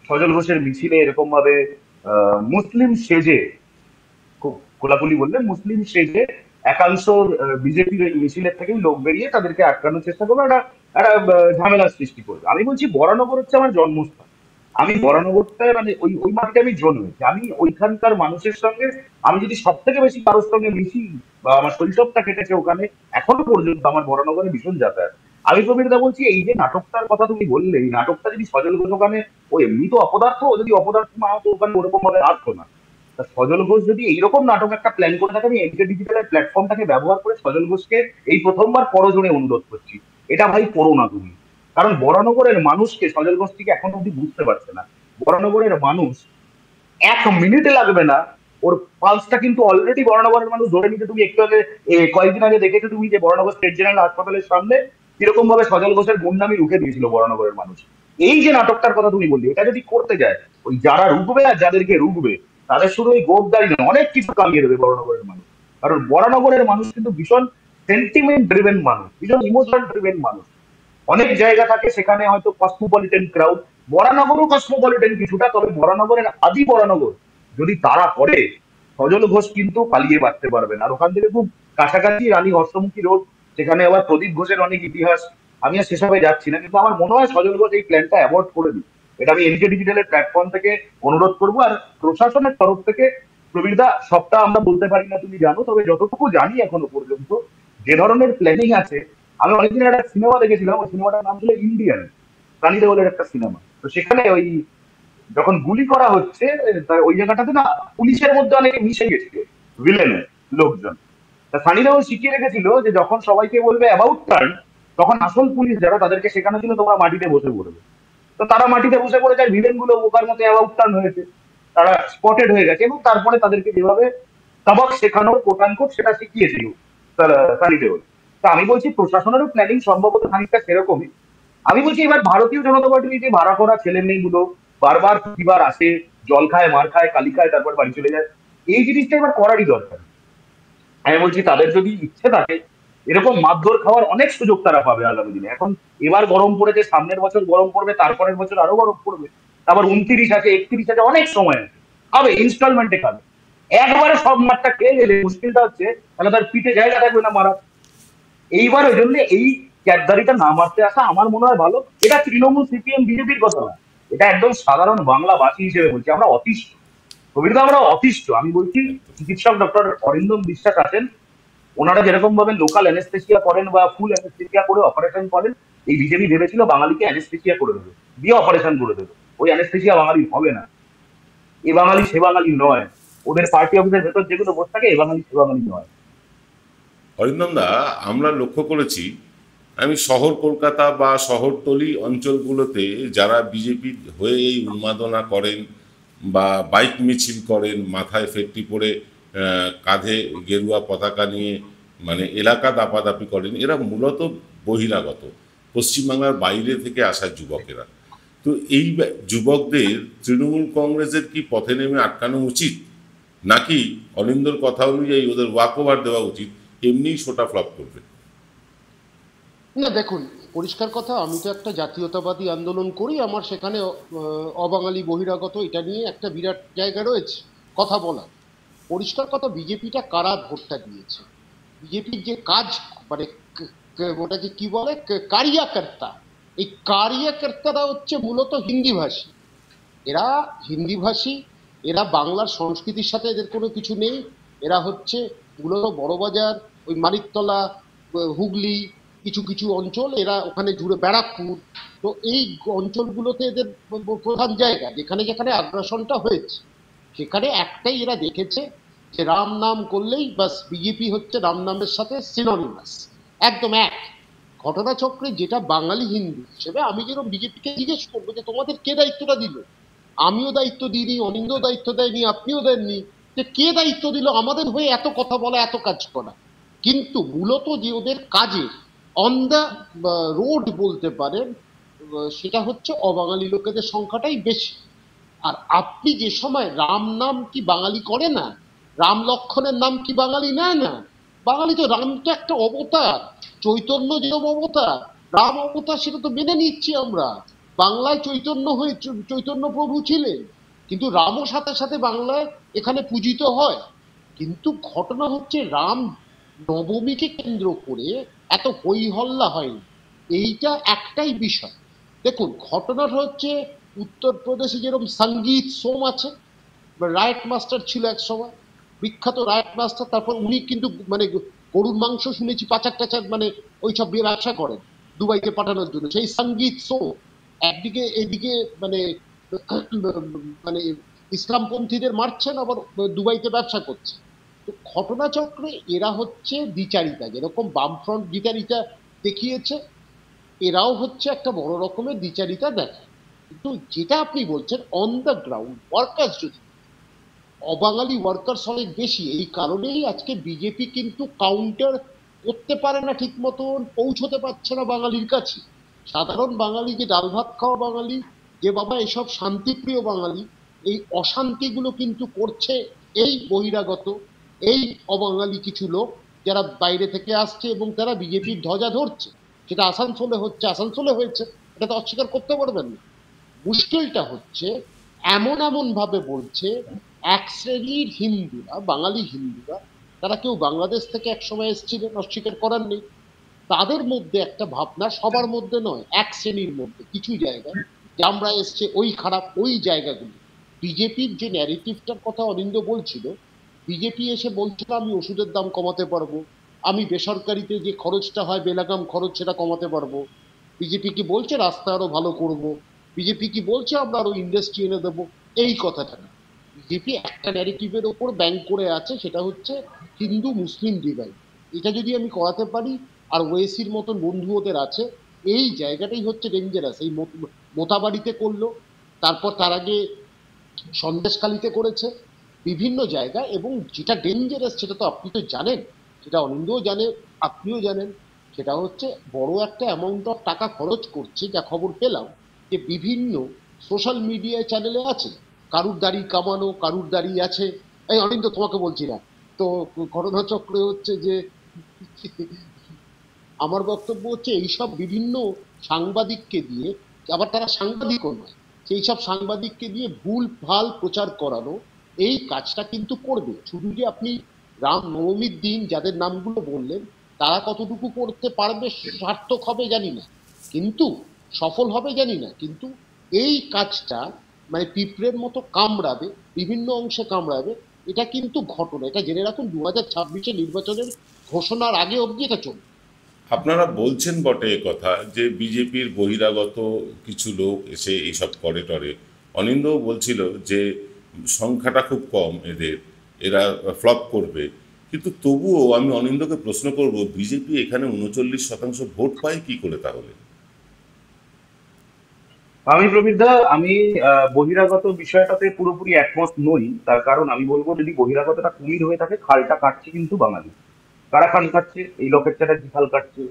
সজল ঘোষের মিছিলে এরকম ভাবে মুসলিম সেজে, খুব খোলাখুলি বললে মুসলিম সেজে একাংশ বিজেপির এই মিছিলের থেকেই লোক বেরিয়ে তাদেরকে আটকানোর চেষ্টা করবে, একটা একটা ঝামেলার সৃষ্টি করবে। আমি বলছি বরানগর হচ্ছে আমার জন্মস্থান, আমি বরানগরটায় মানে ওই ওই মাটিতে আমি জন্মেছি, আমি ওইখানকার মানুষের সঙ্গে আমি যদি সব থেকে বেশি কারোর সঙ্গে মিশি বা আমার শৈশবটা কেটেছে ওখানে, এখনো পর্যন্ত আমার বরানগরে ভীষণ যাতায়াত। আমি প্রবীরদা বলছি, এই যে নাটকটার কথা তুমি বললে, এই নাটকটা যদি সজল ঘোষ ওখানে, ও এমনি তো অপদার্থ, ও যদি অপদার্থ না হতো ওখানে ওরকম ভাবে আসতো না। তা সজল ঘোষ যদি এইরকম নাটক একটা প্ল্যান করে থাকে, আমি এনকে ডিজিটালের প্ল্যাটফর্মটাকে ব্যবহার করে সজল ঘোষকে এই প্রথমবার করজোড়ে অনুরোধ করছি, এটা ভাই করো না তুমি। কারণ বরানগরের মানুষকে সজল ঘোষ থেকে এখন অব্দি বুঝতে পারছে না। বরানগরের মানুষ 1 মিনিটে লাগবে না, ওর পালসটা কিন্তু অলরেডি বরানগরের মানুষ ধরে নিতে। তুমি একটু আগে কয়েকদিন আগে দেখেছো তুমি যে বরানগর স্টেট জেনারেল হাসপাতালের সামনে কিরকম ভাবে সজল ঘোষের গুন্ডামি রুখে দিয়েছিল বরানগরের মানুষ। এই যে নাটকটার কথা তুমি বললি, এটা যদি করতে যায়, ওই যারা রুখবে আর যাদেরকে রুখবে তাদের শুধু ওই গোপদারি নয়, অনেক কিছু কামিয়ে দেবে বরানগরের মানুষ। কারণ বরানগরের মানুষ কিন্তু ভীষণ সেন্টিমেন্ট ড্রিভেন মানুষ, ভীষণ ইমোশনাল ড্রিভেন মানুষ। অনেক জায়গা থাকে সেখানে হয়তো কসমোপলিটেন ক্রাউড, বরানগরও কসমোপলিটেন কিছুটা, তবে বরানগরের আদি বরানগর যদি তারা করে, সজল ঘোষ কিন্তু পালিয়ে বাঁচতে পারবে না। আর ওখান থেকে খুব কাছাকাছি রানী হর্ষমুখী রোড, সেখানে আবার প্রদীপ ঘোষের অনেক ইতিহাস, আমি আর সেসবে যাচ্ছি না, কিন্তু আমার মনে হয় সজল ঘোষ এই প্ল্যানটা অ্যাভয়েড করে দিই। এটা আমি এনকে ডিজিটালের প্ল্যাটফর্ম থেকে অনুরোধ করবো। আর প্রশাসনের তরফ থেকে, প্রবীরদা সবটা আমরা বলতে পারি না তুমি জানো, তবে যতটুকু জানি এখনো পর্যন্ত যে ধরনের প্ল্যানিং আছে, আমি অনেকদিন একটা সিনেমা দেখেছিলাম, ওই সিনেমাটার নাম ছিল ইন্ডিয়ান, সানি দেওলের একটা সিনেমা। তো সেখানে ওই যখন গুলি করা হচ্ছে, ওই জায়গাটাতে না পুলিশের মধ্যে অনেকে মিশে গেছিল, ভিলেনের লোকজন। তা সানি দেওল শিখিয়ে রেখেছিল যে যখন সবাইকে বলবে অ্যাবাউট টার্ন, তখন আসল পুলিশ যারা তাদেরকে শেখানো ছিল তোমরা মাটিতে বসে পড়বে। তো তারা মাটিতে বসে পড়ে যায়, ভিলেন গুলো বোকার মতো অ্যাবাউট টার্ন হয়েছে, তারা স্পটেড হয়ে গেছে, এবং তারপরে তাদেরকে যেভাবে সবক শেখানোর কোট সেটা শিখিয়েছিল সানি দেওল। তা আমি বলছি প্রশাসনেরও প্ল্যানিং সম্ভবত খানিকটা সেরকমই। আমি বলছি এবার ভারতীয় জনতা পার্টির যে ভাড়া করা ছেলে মেয়েগুলো বারবার প্রতিবার আসে, জল খায়, মার খায়, কালি খায়, তারপর বাড়ি চলে যায়, এই জিনিসটা এবার করারই দরকার। আমি বলছি তাদের যদি ইচ্ছে থাকে, এরকম মারধর খাওয়ার অনেক সুযোগ তারা পাবে আগামী দিনে। এখন এবার গরম পড়েছে, সামনের বছর গরম পড়বে, তারপরের বছর আরো গরম পড়বে, তারপর 29 আছে, 31 আছে, অনেক সময় আছে, খাবে ইনস্টলমেন্টে খাবে। একবারে সব মাঠটা খেয়ে গেলে মুশকিলটা হচ্ছে তাহলে তার পিঠে জায়গা থাকবে না মারা। এইবার ওই জন্য এই ক্যাবদারিটা না মারতে আসা আমার মনে হয় ভালো। এটা তৃণমূল সিপিএম বিজেপির কথা না, এটা একদম সাধারণ বাংলাবাসী হিসেবে বলছি, আমরা অতিষ্ঠ, কবিতা আমরা অতিষ্ঠ। আমি বলছি চিকিৎসক ডক্টর অরিন্দম বিশ্বাস আছেন, ওনারা যেরকম ভাবে লোকাল অ্যানেস্থেসিয়া করেন বা ফুল অ্যানেস্থেসিয়া করে অপারেশন করেন, এই বিজেপি ভেবেছিল বাঙালিকে অ্যানেস্থেসিয়া করে দেবে, দিয়ে অপারেশন করে দেবে। ওই অ্যানেস্থেসিয়া বাঙালি হবে না, এ বাঙালি সে বাঙালি নয়। ওদের পার্টি অফিসের ভেতর যেগুলো বসে থাকে, এ বাঙালি সে বাঙালি নয়। অরিন্দম দা, আমরা লক্ষ্য করেছি, আমি শহর কলকাতা বা শহরতলি অঞ্চলগুলোতে যারা বিজেপি হয়ে এই উন্মাদনা করেন বা বাইক মিছিল করেন, মাথায় ফেটটি পরে কাঁধে গেরুয়া পতাকা নিয়ে মানে এলাকা দাপাদাপি করেন, এরা মূলত বহিরাগত, পশ্চিমবাংলার বাইরে থেকে আসা যুবকেরা। তো তো এই যুবকদের তৃণমূল কংগ্রেসের কি পথে নেমে আটকানো উচিত, নাকি অনিন্দর কথা অনুযায়ী ওদের ওয়াক ওভার দেওয়া উচিত, এমনিই শোটা ফ্লপ করবে? না দেখুন, পরিষ্কার কথা, আমি তো একটা জাতীয়তাবাদী আন্দোলন করি, আমার সেখানে অবাঙালি বহিরাগত এটা নিয়ে একটা বিরাট জায়গা রয়েছে কথা বলা। পরিষ্কার কথা, বিজেপিটা কারা ভোটটা দিয়েছে, বিজেপির যে কাজ, মানে ওটাকে কি বলে, কারিয়াকর্তা, এই কারিয়াকর্তারা হচ্ছে মূলত হিন্দিভাষী। এরা হিন্দিভাষী, এরা বাংলার সংস্কৃতির সাথে এদের কোনো কিছু নেই। এরা হচ্ছে মূলত বড়বাজার, ওই মানিকতলা, হুগলি, কিছু কিছু অঞ্চল, এরা ওখানে জুড়ে ব্যারাকপুর, তো এই অঞ্চলগুলোতে এদের প্রধান জায়গা। যেখানে যেখানে আগ্রাসনটা হয়েছে সেখানে একটাই এরা দেখেছে যে রাম নাম করলেই বাস বিজেপি হচ্ছে রাম নামের সাথে সিনোনিমাস, একদম এক। ঘটনাচক্রে যেটা বাঙালি হিন্দু হিসেবে আমি যেরকম বিজেপিকে জিজ্ঞেস করবো যে তোমাদের কে দায়িত্বটা দিল, আমিও দায়িত্ব দিইনি, অনিন্দ দায়িত্ব দেয়নি, আপনিও দেননি, যে কে দায়িত্ব দিল আমাদের হয়ে এত কথা বলা, এত কাজ করা। কিন্তু মূলত যে ওদের কাজে অন দ্য রোড বলতে পারেন, সেটা হচ্ছে অবাঙালি লোকেদের সংখ্যাটাই বেশি। আর আপনি যে সময় রাম নাম কি বাঙালি করে না, রাম লক্ষণের নাম কি বাঙালি নেয় না? বাঙালি তো, রাম তো একটা অবতার, চৈতন্য যেরকম অবতার, রাম অবতার, সেটা তো মেনে নিচ্ছি আমরা। বাংলায় চৈতন্য হয়ে চৈতন্য প্রভু ছিলেন, কিন্তু রামও সাথে সাথে বাংলায় এখানে পূজিত হয়। কিন্তু ঘটনা হচ্ছে রাম নবমীকে কেন্দ্র করে এত হই হল্লা হয়নি, এইটা একটাই বিষয়। দেখুন, ঘটনাটা হচ্ছে উত্তরপ্রদেশে যেরকম সঙ্গীত সোম আছে, রায়ট মাস্টার ছিল এক সময়, বিখ্যাত রায়ট মাস্টার, তারপর উনি কিন্তু মানে গরুর মাংস শুনেছি পাচার টাচার, মানে ওই সব দিয়ে ব্যবসা করেন দুবাইতে পাঠানোর জন্য, সেই সঙ্গীত সো একদিকে, এদিকে মানে মানে ইসলামপন্থীদের মারছেন, আবার দুবাইতে ব্যবসা করছে। তো ঘটনাচক্রে এরা হচ্ছে দ্বিচারিতা, যেরকম বামফ্রন্ট দ্বিচারিতা দেখিয়েছে, এরাও হচ্ছে একটা বড় রকমের দ্বিচারিতা দেখায়। কিন্তু যেটা আপনি বলছেন অন দ্য গ্রাউন্ড ওয়ার্কার্স, যদি অবাঙালি ওয়ার্কার্স অনেক বেশি, এই কারণেই আজকে বিজেপি কিন্তু কাউন্টার করতে পারে না ঠিক মতন, পৌঁছতে পারছে না বাঙালির কাছে। সাধারণ বাঙালি, যে ডাল ভাত খাওয়া বাঙালি, যে বাবা এসব শান্তিপ্রিয় বাঙালি, এই অশান্তিগুলো কিন্তু করছে এই বহিরাগত, এই অবাঙালি কিছু লোক, যারা বাইরে থেকে আসছে এবং তারা বিজেপির ধ্বজা ধরছে। সেটা আসানসোলে হচ্ছে, আসানসোলে হয়েছে, এটা তো অস্বীকার করতে পারবেন না। মুশকিলটা হচ্ছে এমন এমন ভাবে বলছে, এক শ্রেণীর হিন্দুরা, বাঙালি হিন্দুরা, তারা কেউ বাংলাদেশ থেকে একসময় এসেছিলেন, অস্বীকার করার নেই, তাদের মধ্যে একটা ভাবনা, সবার মধ্যে নয়, এক শ্রেণীর মধ্যে কিছু জায়গায়, যে আমরা এসছে ওই খারাপ, ওই জায়গাগুলো। বিজেপির যে ন্যারেটিভটার কথা অনিন্দ বলছিল, বিজেপি এসে বলছিল আমি ওষুধের দাম কমাতে পারবো, আমি বেসরকারিতে যে খরচটা হয় বেলাগাম খরচ সেটা কমাতে পারবো, বিজেপি কি বলছে রাস্তা আরো ভালো করব, বিজেপি কি বলছে আমরা আরো ইন্ডাস্ট্রি এনে দেবো, এই কথাটা না। বিজেপি একটা ন্যারেটিভের ওপর ব্যাংক করে আছে, সেটা হচ্ছে হিন্দু মুসলিম ডিভাইড। এটা যদি আমি করাতে পারি, আর ওয়েসির মতন বন্ধু ওদের আছে, এই জায়গাটাই হচ্ছে ডেঞ্জারাস। এই মোতাবাড়িতে করলো, তারপর তার আগে সন্দেশখালিতে করেছে, বিভিন্ন জায়গায়। এবং যেটা ডেঞ্জারাস সেটা তো আপনি তো জানেন, সেটা অনিন্দও জানে, আপনিও জানেন, সেটা হচ্ছে বড় একটা অ্যামাউন্ট অফ টাকা খরচ করছে, যা খবর পেলাম যে বিভিন্ন সোশ্যাল মিডিয়া চ্যানেলে আছে, কারুর দাড়ি কামানো, কারুর দাড়ি আছে। এই অনিন্দ তোমাকে বলছি না তো, ঘটনাচক্রে হচ্ছে যে আমার বক্তব্য হচ্ছে এইসব বিভিন্ন সাংবাদিককে দিয়ে, আবার তারা সাংবাদিকও নয়, সেই সব সাংবাদিককে দিয়ে ভুল ভাল প্রচার করানো, এই কাজটা কিন্তু করবে। শুধু যে আপনি রাম নবমীর দিন যাদের নামগুলো বললেন, তারা কতটুকু করতে পারবে, সার্থক হবে জানি না, কিন্তু সফল হবে জানি না, কিন্তু এই কাজটা মানে পিঁপড়ের মতো কামড়াবে, বিভিন্ন অংশে কামড়াবে। এটা কিন্তু ঘটনা, এটা জেনে রাখুন, 2026 নির্বাচনের ঘোষণার আগে অবধি এটা চলবে। আপনারা বলছেন বটে কথা যে বিজেপির বহিরাগত কিছু লোক এসে এইসব করে টরে, অনিন্দও বলছিল যে সংখ্যাটা খুব কম এদের, এরা ফ্লপ করবে। কিন্তু তবুও আমি অনিন্দকে প্রশ্ন করব, বিজেপি এখানে 39% ভোট পায় কি করে তাহলে? আমি প্রবীরদা, আমি বহিরাগত বিষয়টাতে পুরোপুরি একমত নই। তার কারণ আমি বলবো, যদি বহিরাগতটা কুমির হয়ে থাকে, খালটা কাটছে কিন্তু বাঙালি। কারা খাল কাটছে? এই লোকের চ্যাটার্জি খাল কাটছে,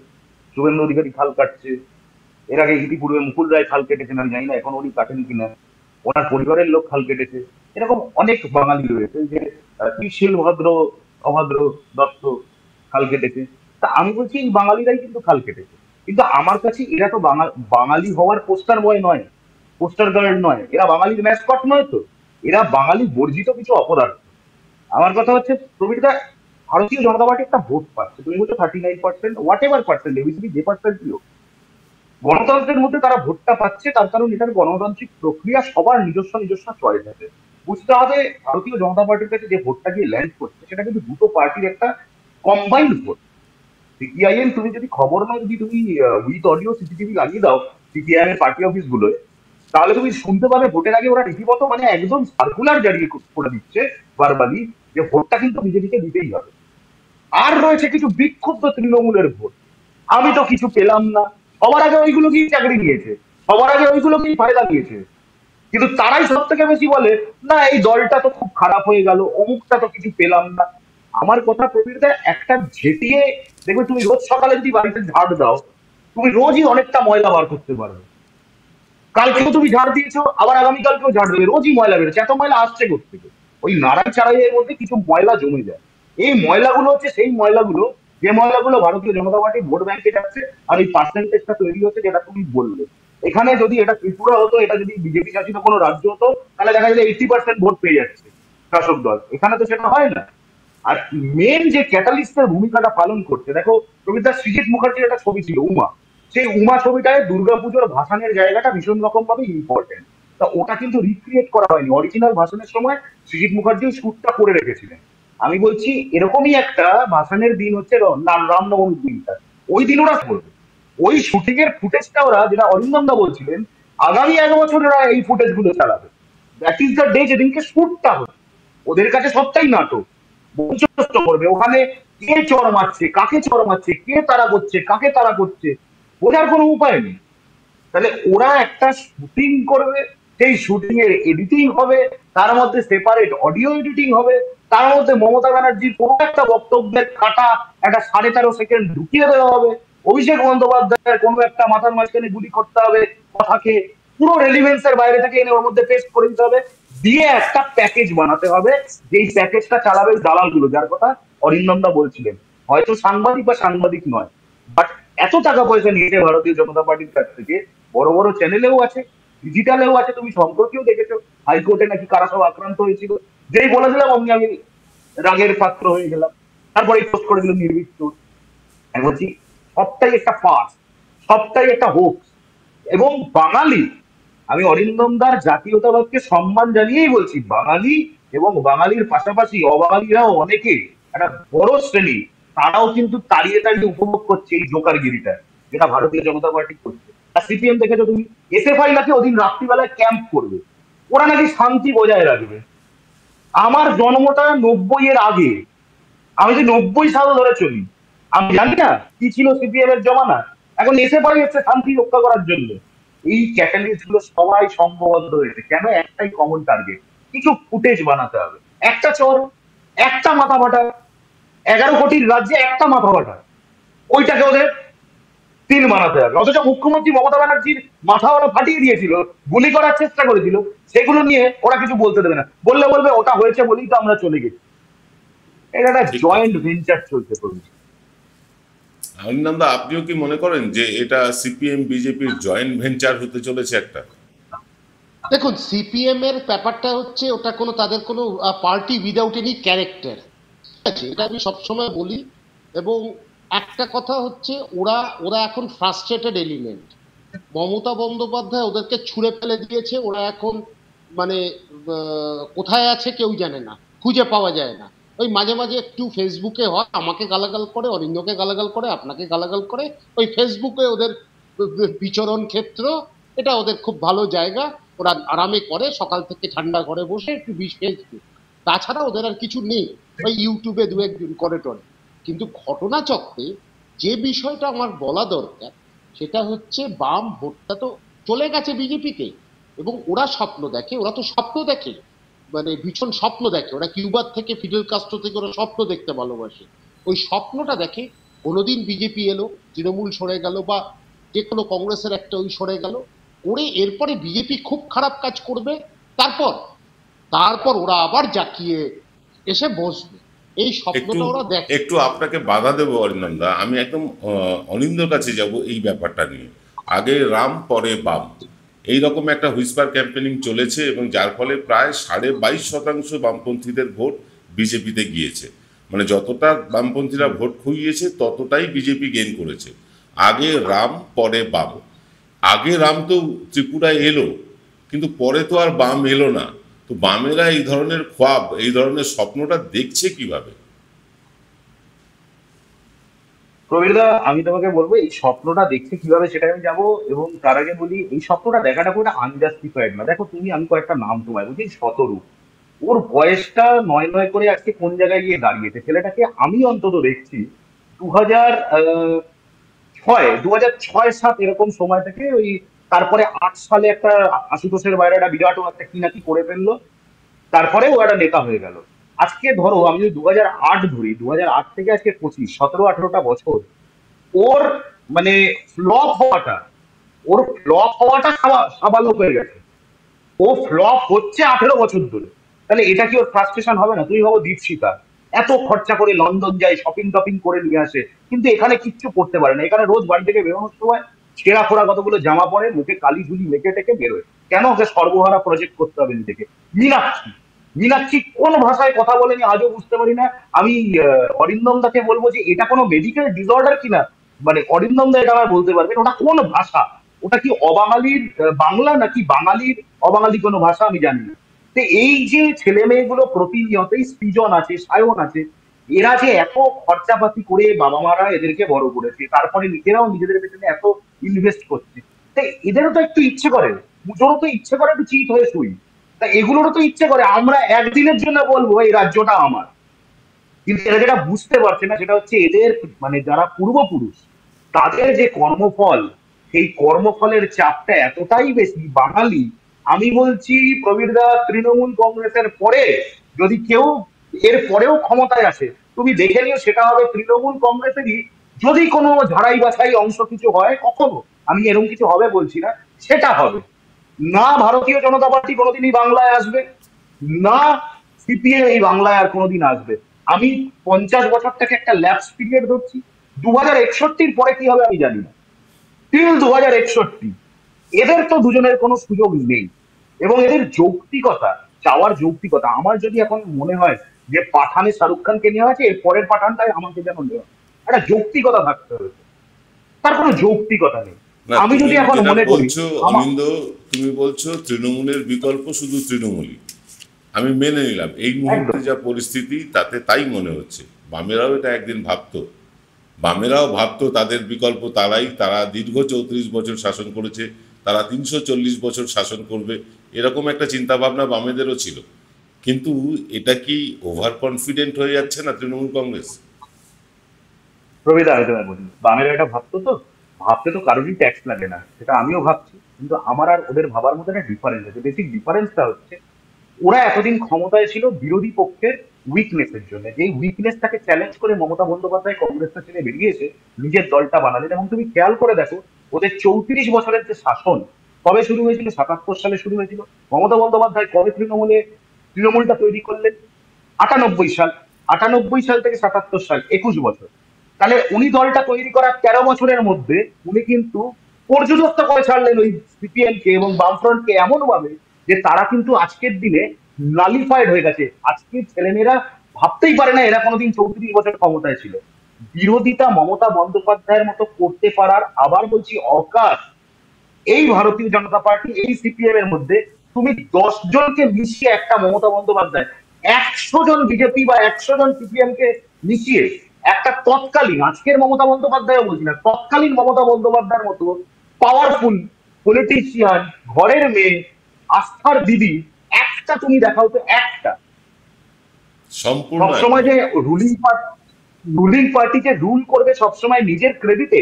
শুভেন্দু অধিকারী খাল কাটছে, এর আগে ইতিপূর্বে মুকুল রায় খাল কেটেছেন, আমি জানি না এখন উনি কাটেন কিনা, ওনার পরিবারের লোক খাল কেটেছে। এরকম অনেক বাঙালি রয়েছে যে শিল ভদ্র অভদ্র দত্ত খাল কেটেছে। তা আমি বলছি এই বাঙালিরাই কিন্তু খাল কেটেছে, কিন্তু আমার কাছে এরা তো বাঙালি হওয়ার পোস্টার বয় নয়, পোস্টার গার্ড নয়, এরা বাঙালির ম্যাসকট নয় তো, এরা বাঙালি বর্জিত কিছু অপরাধ। আমার কথা হচ্ছে প্রবীরদা, ভারতীয় জনতা পার্টি একটা ভোট পাচ্ছে, তুমি বলছো 39%, হোয়াট এভার পার্সেন্ট, এবিসিডি যে পার্সেন্ট হোক, গণতন্ত্রের মধ্যে তারা ভোটটা পাচ্ছে, তার কারণ এটার গণতান্ত্রিক প্রক্রিয়া, সবার নিজস্ব নিজস্ব চয়েস আছে। বুঝতে হবে ভারতীয় জনতা পার্টির কাছে যে ভোটটা গিয়ে ল্যান্ড করছে সেটা কিন্তু দুটো পার্টির একটা কম্বাইন্ড ভোট। সিপিআইএম, তুমি যদি খবর নয়, যদি তুমি উইথ অডিও সিসিটিভি লাগিয়ে দাও সিপিআইএম এর পার্টি অফিস গুলোয়, তাহলে তুমি শুনতে পাবে ভোটের আগে ওরা রীতিমতো মানে একদম সার্কুলার জারি করে দিচ্ছে বারবারই, যে ভোটটা কিন্তু বিজেপিকে দিতেই হবে। আর রয়েছে কিছু বিক্ষুব্ধ তৃণমূলের ভোট, আমি তো কিছু পেলাম না, সবার আগে ওইগুলোকেই চাকরি নিয়েছে, সবার আগে ওইগুলোকেই ফায়দা দিয়েছে, কিন্তু তারাই সব থেকে বেশি বলে না এই দলটা তো খুব খারাপ হয়ে গেল, অমুকটা তো কিছু পেলাম না। আমার কথা প্রবীরদা, একটা ঝেঁটিয়ে দেখবে, তুমি রোজ সকালে যদি বাড়িতে ঝাড় দাও, তুমি রোজই অনেকটা ময়লা বার করতে পারবে। কালকেও তুমি ঝাড় দিয়েছো, আবার আগামীকালকেও ঝাড় দেবে, রোজই ময়লা বেরোচ্ছে। এত ময়লা আসছে কোথেকে? ওই নাড়াই চাড়াইয়ের মধ্যে কিছু ময়লা জমে যায়। এই ময়লাগুলো হচ্ছে সেই ময়লাগুলো, যে ময়লাগুলো ভারতীয় জনতা পার্টি ভোট ব্যাংকে যাচ্ছে, আর এই পার্সেন্টেজটা তৈরি হচ্ছে যেটা তুমি বললে। এখানে যদি এটা ত্রিপুরা হতো, এটা যদি বিজেপি শাসিত কোনো রাজ্য হতো, তাহলে দেখা যায় 80% ভোট পেয়ে যাচ্ছে শাসক দল। এখানে তো সেটা হয় না। আর মেন যে ক্যাটালিস্টের ভূমিকাটা পালন করছে, দেখো প্রবীরদা, সৃজিত মুখার্জির একটা ছবি ছিল উমা, সেই উমা ছবিটায় দুর্গাপুজোর ভাসানের জায়গাটা ভীষণ রকম ভাবে ইম্পর্টেন্ট। তা ওটা কিন্তু রিক্রিয়েট করা হয়নি, অরিজিনাল ভাসানের সময় সৃজিত মুখার্জি ওই শ্যুটটা করে রেখেছিলেন। আমি বলছি এরকমই একটা ভাসানের দিন হচ্ছে রামনবমীর দিনটা, ওই দিন ওরা করবে ওই শুটিং এর ফুটেজটা, ওরা যেটা অরিন্দম দা বলছিলেন আগামী 1 বছর ওরা এই ফুটেজ গুলো চালাবে। দ্যাট ইজ দ্য ডে যেদিনকে শ্যুটটা হবে। ওদের কাছে সবটাই নাটক, বঞ্চস্ত করবে। ওখানে কে চর মারছে, কাকে চর মারছে, কে তারা করছে, কাকে তারা করছে, বোঝার কোনো উপায় নেই। তাহলে ওরা একটা শুটিং করবে, সেই শুটিং এর এডিটিং হবে, তার মধ্যে সেপারেট অডিও এডিটিং হবে, তার মধ্যে মমতা ব্যানার্জির কোনো একটা বক্তব্যের কাটা একটা 13.5 সেকেন্ড ঢুকিয়ে দেওয়া হবে, অভিষেক বন্দ্যোপাধ্যায়ের কোনো একটা মাথার মাঝখানে গুলি করতে হবে কথাকে, পুরো রেলিভেন্স এর বাইরে থেকে এনে ওর মধ্যে পেস্ট করে দিতে হবে, দিয়ে একটা প্যাকেজ বানাতে হবে, যেই প্যাকেজটা চালাবে দালালগুলো, যার কথা অরিন্দম দা বলছিলেন। হয়তো সাংবাদিক বা সাংবাদিক নয়, বাট এত টাকা পয়সা নিয়েছে ভারতীয় জনতা পার্টির কাছ থেকে, বড় বড় চ্যানেলেও আছে, ডিজিটালেও আছে, তুমি সম্পর্কেও দেখেছো হাইকোর্টে নাকি কারা সব আক্রান্ত হয়েছিল, যেই বলেছিলাম অমনি আমি রাগের পাত্র হয়ে গেলাম, তারপরে পোস্ট করে দিল নির্ভীক চোর। আমি বলছি সবটাই একটা ফার্স, সবটাই একটা হোক্স। এবং বাঙালি, আমি অরিন্দম দার জাতীয়তাবাদকে সম্মান জানিয়েই বলছি, বাঙালি এবং বাঙালির পাশাপাশি অবাঙালিরাও অনেকে, একটা বড় শ্রেণী, তারাও কিন্তু তাড়িয়ে তাড়িয়ে উপভোগ করছে এই জোকারগিরিটা যেটা ভারতীয় জনতা পার্টি করছে। আর সিপিএম দেখেছো তুমি, এসএফআই নাকি ওদিন রাত্রিবেলায় ক্যাম্প করবে, ওরা নাকি শান্তি বজায় রাখবে। আমার জন্মটা 90 এর আগে, আমি যে 90 সাল ধরে চলি, আমি জানি না কি ছিল সিপিএম এর জমানা। এখন এসএফআই হচ্ছে শান্তি রক্ষা করার জন্য। এই ক্যাটালিস্ট গুলো সবাই সংঘবদ্ধ হয়েছে কেন? একটাই কমন টার্গেট, কিছু ফুটেজ বানাতে হবে। একটা চোর, একটা মাথা ফাটা, 11 কোটির রাজ্যে একটা মাথা ফাটা, ওইটাকে ওদের তিল বানাতে হবে। অথচ মুখ্যমন্ত্রী মমতা ব্যানার্জির মাথা ওরা ফাটিয়ে দিয়েছিল, গুলি করার চেষ্টা করেছিল, সেগুলো নিয়ে ওরা কিছু বলতে দেবে না, বললে বলবে ওটা হয়েছে বলেই তো আমরা চলে গেছি। এটা একটা ঠিক কথা। জয়েন্ট ভেঞ্চার চলছে প্রভু। অরিন্দম দা, আপনিও কি মনে করেন যে এটা সিপিএম বিজেপির জয়েন্ট ভেঞ্চার হতে চলেছে একটা? দেখুন, সিপিএম এর ব্যাপারটা হচ্ছে ওটা কোনো তাদের কোনো পার্টি উইদাউট এনি ক্যারেক্টার, ঠিক আছে, এটা আমি সবসময় বলি। এবং একটা কথা হচ্ছে, ওরা ওরা এখন ফ্রাস্ট্রেটেড এলিমেন্ট। মমতা বন্দ্যোপাধ্যায় ওদেরকে ছুঁড়ে ফেলে দিয়েছে, ওরা এখন মানে কোথায় আছে কেউ জানে না, খুঁজে পাওয়া যায় না। ওই মাঝে মাঝে একটু ফেসবুকে হয়, আমাকে গালাগাল করে, অরিন্দকে গালাগাল করে, আপনাকে গালাগাল করে, ওই ফেসবুকে ওদের বিচরণ ক্ষেত্র, এটা ওদের খুব ভালো জায়গা, ওরা আরামে করে, সকাল থেকে ঠান্ডা ঘরে বসে একটু ফেসবুক, তাছাড়া ওদের আর কিছু নেই। ওই ইউটিউবে দু একদিন করে টরে। কিন্তু ঘটনাচক্রে যে বিষয়টা আমার বলা দরকার, সেটা হচ্ছে বাম ভোটটা তো চলে গেছে বিজেপিতে, এবং ওরা স্বপ্ন দেখে, ওরা তো স্বপ্ন দেখে, মানে ভীষণ স্বপ্ন দেখে, ওরা কিউবার থেকে ফিডেল কাস্ট্রো থেকে ওরা স্বপ্ন দেখতে ভালোবাসে। ওই স্বপ্নটা দেখে, কোনোদিন বিজেপি এলো, তৃণমূল সরে গেল, বা যে কোনো কংগ্রেসের একটা ওই সরে গেল, করে এরপরে বিজেপি খুব খারাপ কাজ করবে, তারপর তারপর ওরা আবার জাকিয়ে এসে বসবে, এই একটু স্বপ্নটা ওরা দেখে। একটু আপনাকে বাধা দেবো অরিন্দম দা, আমি একদম অনিন্দর কাছে যাব এই ব্যাপারটা নিয়ে। আগে রাম পরে বাম, এইরকম একটা হুইসপার ক্যাম্পেনিং চলেছে এবং যার ফলে প্রায় 22.5% বামপন্থীদের ভোট বিজেপিতে গিয়েছে। মানে যতটা বামপন্থীরা ভোট খুইয়েছে ততটাই বিজেপি গেইন করেছে। আগে রাম পরে বাম, আগে রাম তো ত্রিপুরায় এলো, কিন্তু পরে তো আর বাম এলো না। তো বামেরা এই ধরনের খ্বাব, এই ধরনের স্বপ্নটা দেখছে কিভাবে? প্রবীরদা, আমি তোমাকে বলবো এই স্বপ্নটা দেখছে কিভাবে সেটা আমি যাবো, এবং তার আগে বলি এই স্বপ্নটা দেখাটা কোনো আনজাস্টিফাইড না। দেখো তুমি, আমি কয়েকটা নাম তোমায় বলছি, শতরূপ, ওর বয়সটা নয় নয় করে আজকে কোন জায়গায় গিয়ে দাঁড়িয়েছে। ছেলেটাকে আমি অন্তত দেখছি 2006 2006 7 এরকম সময় থেকে ওই, তারপরে 8 সালে একটা আশুতোষের বাইরে একটা বিরাট ও একটা কি নাকি করে ফেললো, তারপরে ও একটা নেতা হয়ে গেল। আজকে ধরো আমি যদি 2008 ধরি, 2008 থেকে আজকে 25, 17 18টা বছর ওর মানে ফ্লপ হওয়াটা, ওর ফ্লপ হওয়াটা স্বাভাবিক হয়ে গেছে। ও ফ্লপ হচ্ছে 18 বছর ধরে। তাহলে এটা কি ওর ফ্রাস্ট্রেশন হবে না? তুমি ভাবো দীপশিখা এত খরচা করে লন্ডন যায়, শপিং টপিং করে নিয়ে আসে, কিন্তু এখানে কিচ্ছু করতে পারে না। এখানে রোজ বাড়ি থেকে বেরোনোর সময় ছেঁড়া ফোড়া কতগুলো জামা পরে, মুখে কালি ঝুলি মেখে টেকে বেরোয়। কেন? ওকে সর্বহারা প্রজেক্ট করতে হবে নিজেকে। মীনাক্ষী, মীনাক্ষী কোন ভাষায় কথা বলেনি আজও বুঝতে পারি না। আমি অরিন্দম দাকে বলবো যে এটা কোনো মেডিকেল ডিসঅর্ডার কিনা, মানে অরিন্দম দা এটা আমার বলতে পারবেন ওটা কোন ভাষা, ওটা কি অবাঙালির বাংলা নাকি বাঙালির অবাঙালি কোনো ভাষা, আমি জানি না। তো এই যে ছেলে মেয়েগুলো প্রতিনিয়তই, সৃজন আছে, সায়ন আছে, এরা যে এত খরচাপাতি করে বাবা মারা এদেরকে বড় করেছে, তারপরে নিজেরাও নিজেদের পেছনে এত ইনভেস্ট করছে, তাই এদেরও তো একটু ইচ্ছে করে, পুজোরও তো ইচ্ছে করে একটু চিট হয়ে শুই, তা এগুলোরও তো ইচ্ছে করে আমরা একদিনের জন্য বলবো এই রাজ্যটা আমার। কিন্তু এরা যেটা বুঝতে পারছে না সেটা হচ্ছে এদের মানে যারা পূর্বপুরুষ, তাদের যে কর্মফল, সেই কর্মফলের চাপটা এতটাই বেশি বাঙালি। আমি বলছি প্রবীরদা, তৃণমূল কংগ্রেসের পরে যদি কেউ এর পরেও ক্ষমতায় আসে, তুমি দেখে নিও সেটা হবে তৃণমূল কংগ্রেসেরই। যদি কোনো ঝাড়াই বাছাই অংশ কিছু হয় কখনো, আমি এরকম কিছু হবে বলছি না, সেটা হবে না। ভারতীয় জনতা পার্টি কোনোদিনই বাংলায় আসবে না, সিপিএম এই বাংলায় আর কোনোদিন আসবে। আমি 50 বছরটাকে একটা ল্যাপস পিরিয়ড ধরছি। 2061 পরে কি হবে আমি জানি না। টিল 2061 এদের তো দুজনের কোনো সুযোগ নেই। এবং এদের যৌক্তিকতা, চাওয়ার যৌক্তিকতা, আমার যদি এখন মনে হয় যে পাঠানে শাহরুখ খানকে নেওয়া হয়েছে, এর পরের পাঠানটাই আমাকে যেন নেওয়া, একটা যৌক্তিকতা থাকতে হবে। তার কোনো যৌক্তিকতা নেই। না, আমি তুমি যদি এখন যেটা মনে করি বলছো আমার, অনিন্দ, তুমি বলছো তৃণমূলের বিকল্প শুধু তৃণমূলই। আমি মেনে নিলাম এই মুহূর্তে একদম যা পরিস্থিতি তাতে তাই মনে হচ্ছে। বামেরাও এটা একদিন ভাবতো, বামেরাও ভাবতো তাদের বিকল্প তারাই, তারা দীর্ঘ 34 বছর শাসন করেছে, তারা 340 বছর শাসন করবে, এরকম একটা চিন্তা ভাবনা বামেদেরও ছিল। কিন্তু এটা কি ওভার কনফিডেন্ট হয়ে যাচ্ছে না তৃণমূল কংগ্রেস? প্রবীদা আমি তোমায় বলি, বামেরা এটা ভাবতো তো, ভাবতে তো কারোরই ট্যাক্স লাগে না, সেটা আমিও ভাবছি। কিন্তু আমার আর ওদের ভাবার মধ্যে একটা ডিফারেন্স আছে। বেসিক ডিফারেন্সটা হচ্ছে ওরা এতদিন ক্ষমতায় ছিল বিরোধী পক্ষের উইকনেসের জন্য। যেই উইকনেসটাকে চ্যালেঞ্জ করে মমতা বন্দ্যোপাধ্যায় কংগ্রেসটা ছেড়ে বেরিয়েছে, নিজের দলটা বানালেন। এবং তুমি খেয়াল করে দেখো ওদের 34 বছরের যে শাসন, কবে শুরু হয়েছিল? 77 সালে শুরু হয়েছিল। মমতা বন্দ্যোপাধ্যায় কবে তৃণমূলটা তৈরি করলেন? 98 সাল। 98 সাল থেকে 77 সাল, 21 বছর। তাহলে উনি দলটা তৈরি করার 13 বছরের মধ্যে উনি কিন্তু পর্যদস্ত করে ছাড়লেন ওই সিপিএম কে এবং বামফ্রন্টকে এমন ভাবে যে তারা কিন্তু আজকের দিনে নালিফাইড হয়ে গেছে। আজকের ছেলেমেয়েরা ভাবতেই পারে না এরা কোনোদিন 34 বছর ক্ষমতায় ছিল। বিরোধিতা মমতা বন্দ্যোপাধ্যায়ের মতো করতে পারার, আবার বলছি, অকাশ এই ভারতীয় জনতা পার্টি, এই সিপিএম এর মধ্যে তুমি 10 জনকে মিশিয়ে একটা মমতা বন্দ্যোপাধ্যায়, 100 জন বিজেপি বা 100 জন সিপিএম কে মিশিয়ে একটা তৎকালীন, আজকের মমতা বন্দ্যোপাধ্যায় বলছি না, তৎকালীন মমতা বন্দ্যোপাধ্যায়ের মতো পাওয়ারফুল পলিটিশিয়ান, ঘরের মেয়ে, আস্থার দিদি, একটা তুমি দেখাও তো, একটা। সম্পূর্ণ সবসময় একমত। যে রুলিং পার্টি যে রুল করবে সবসময় নিজের ক্রেডিটে,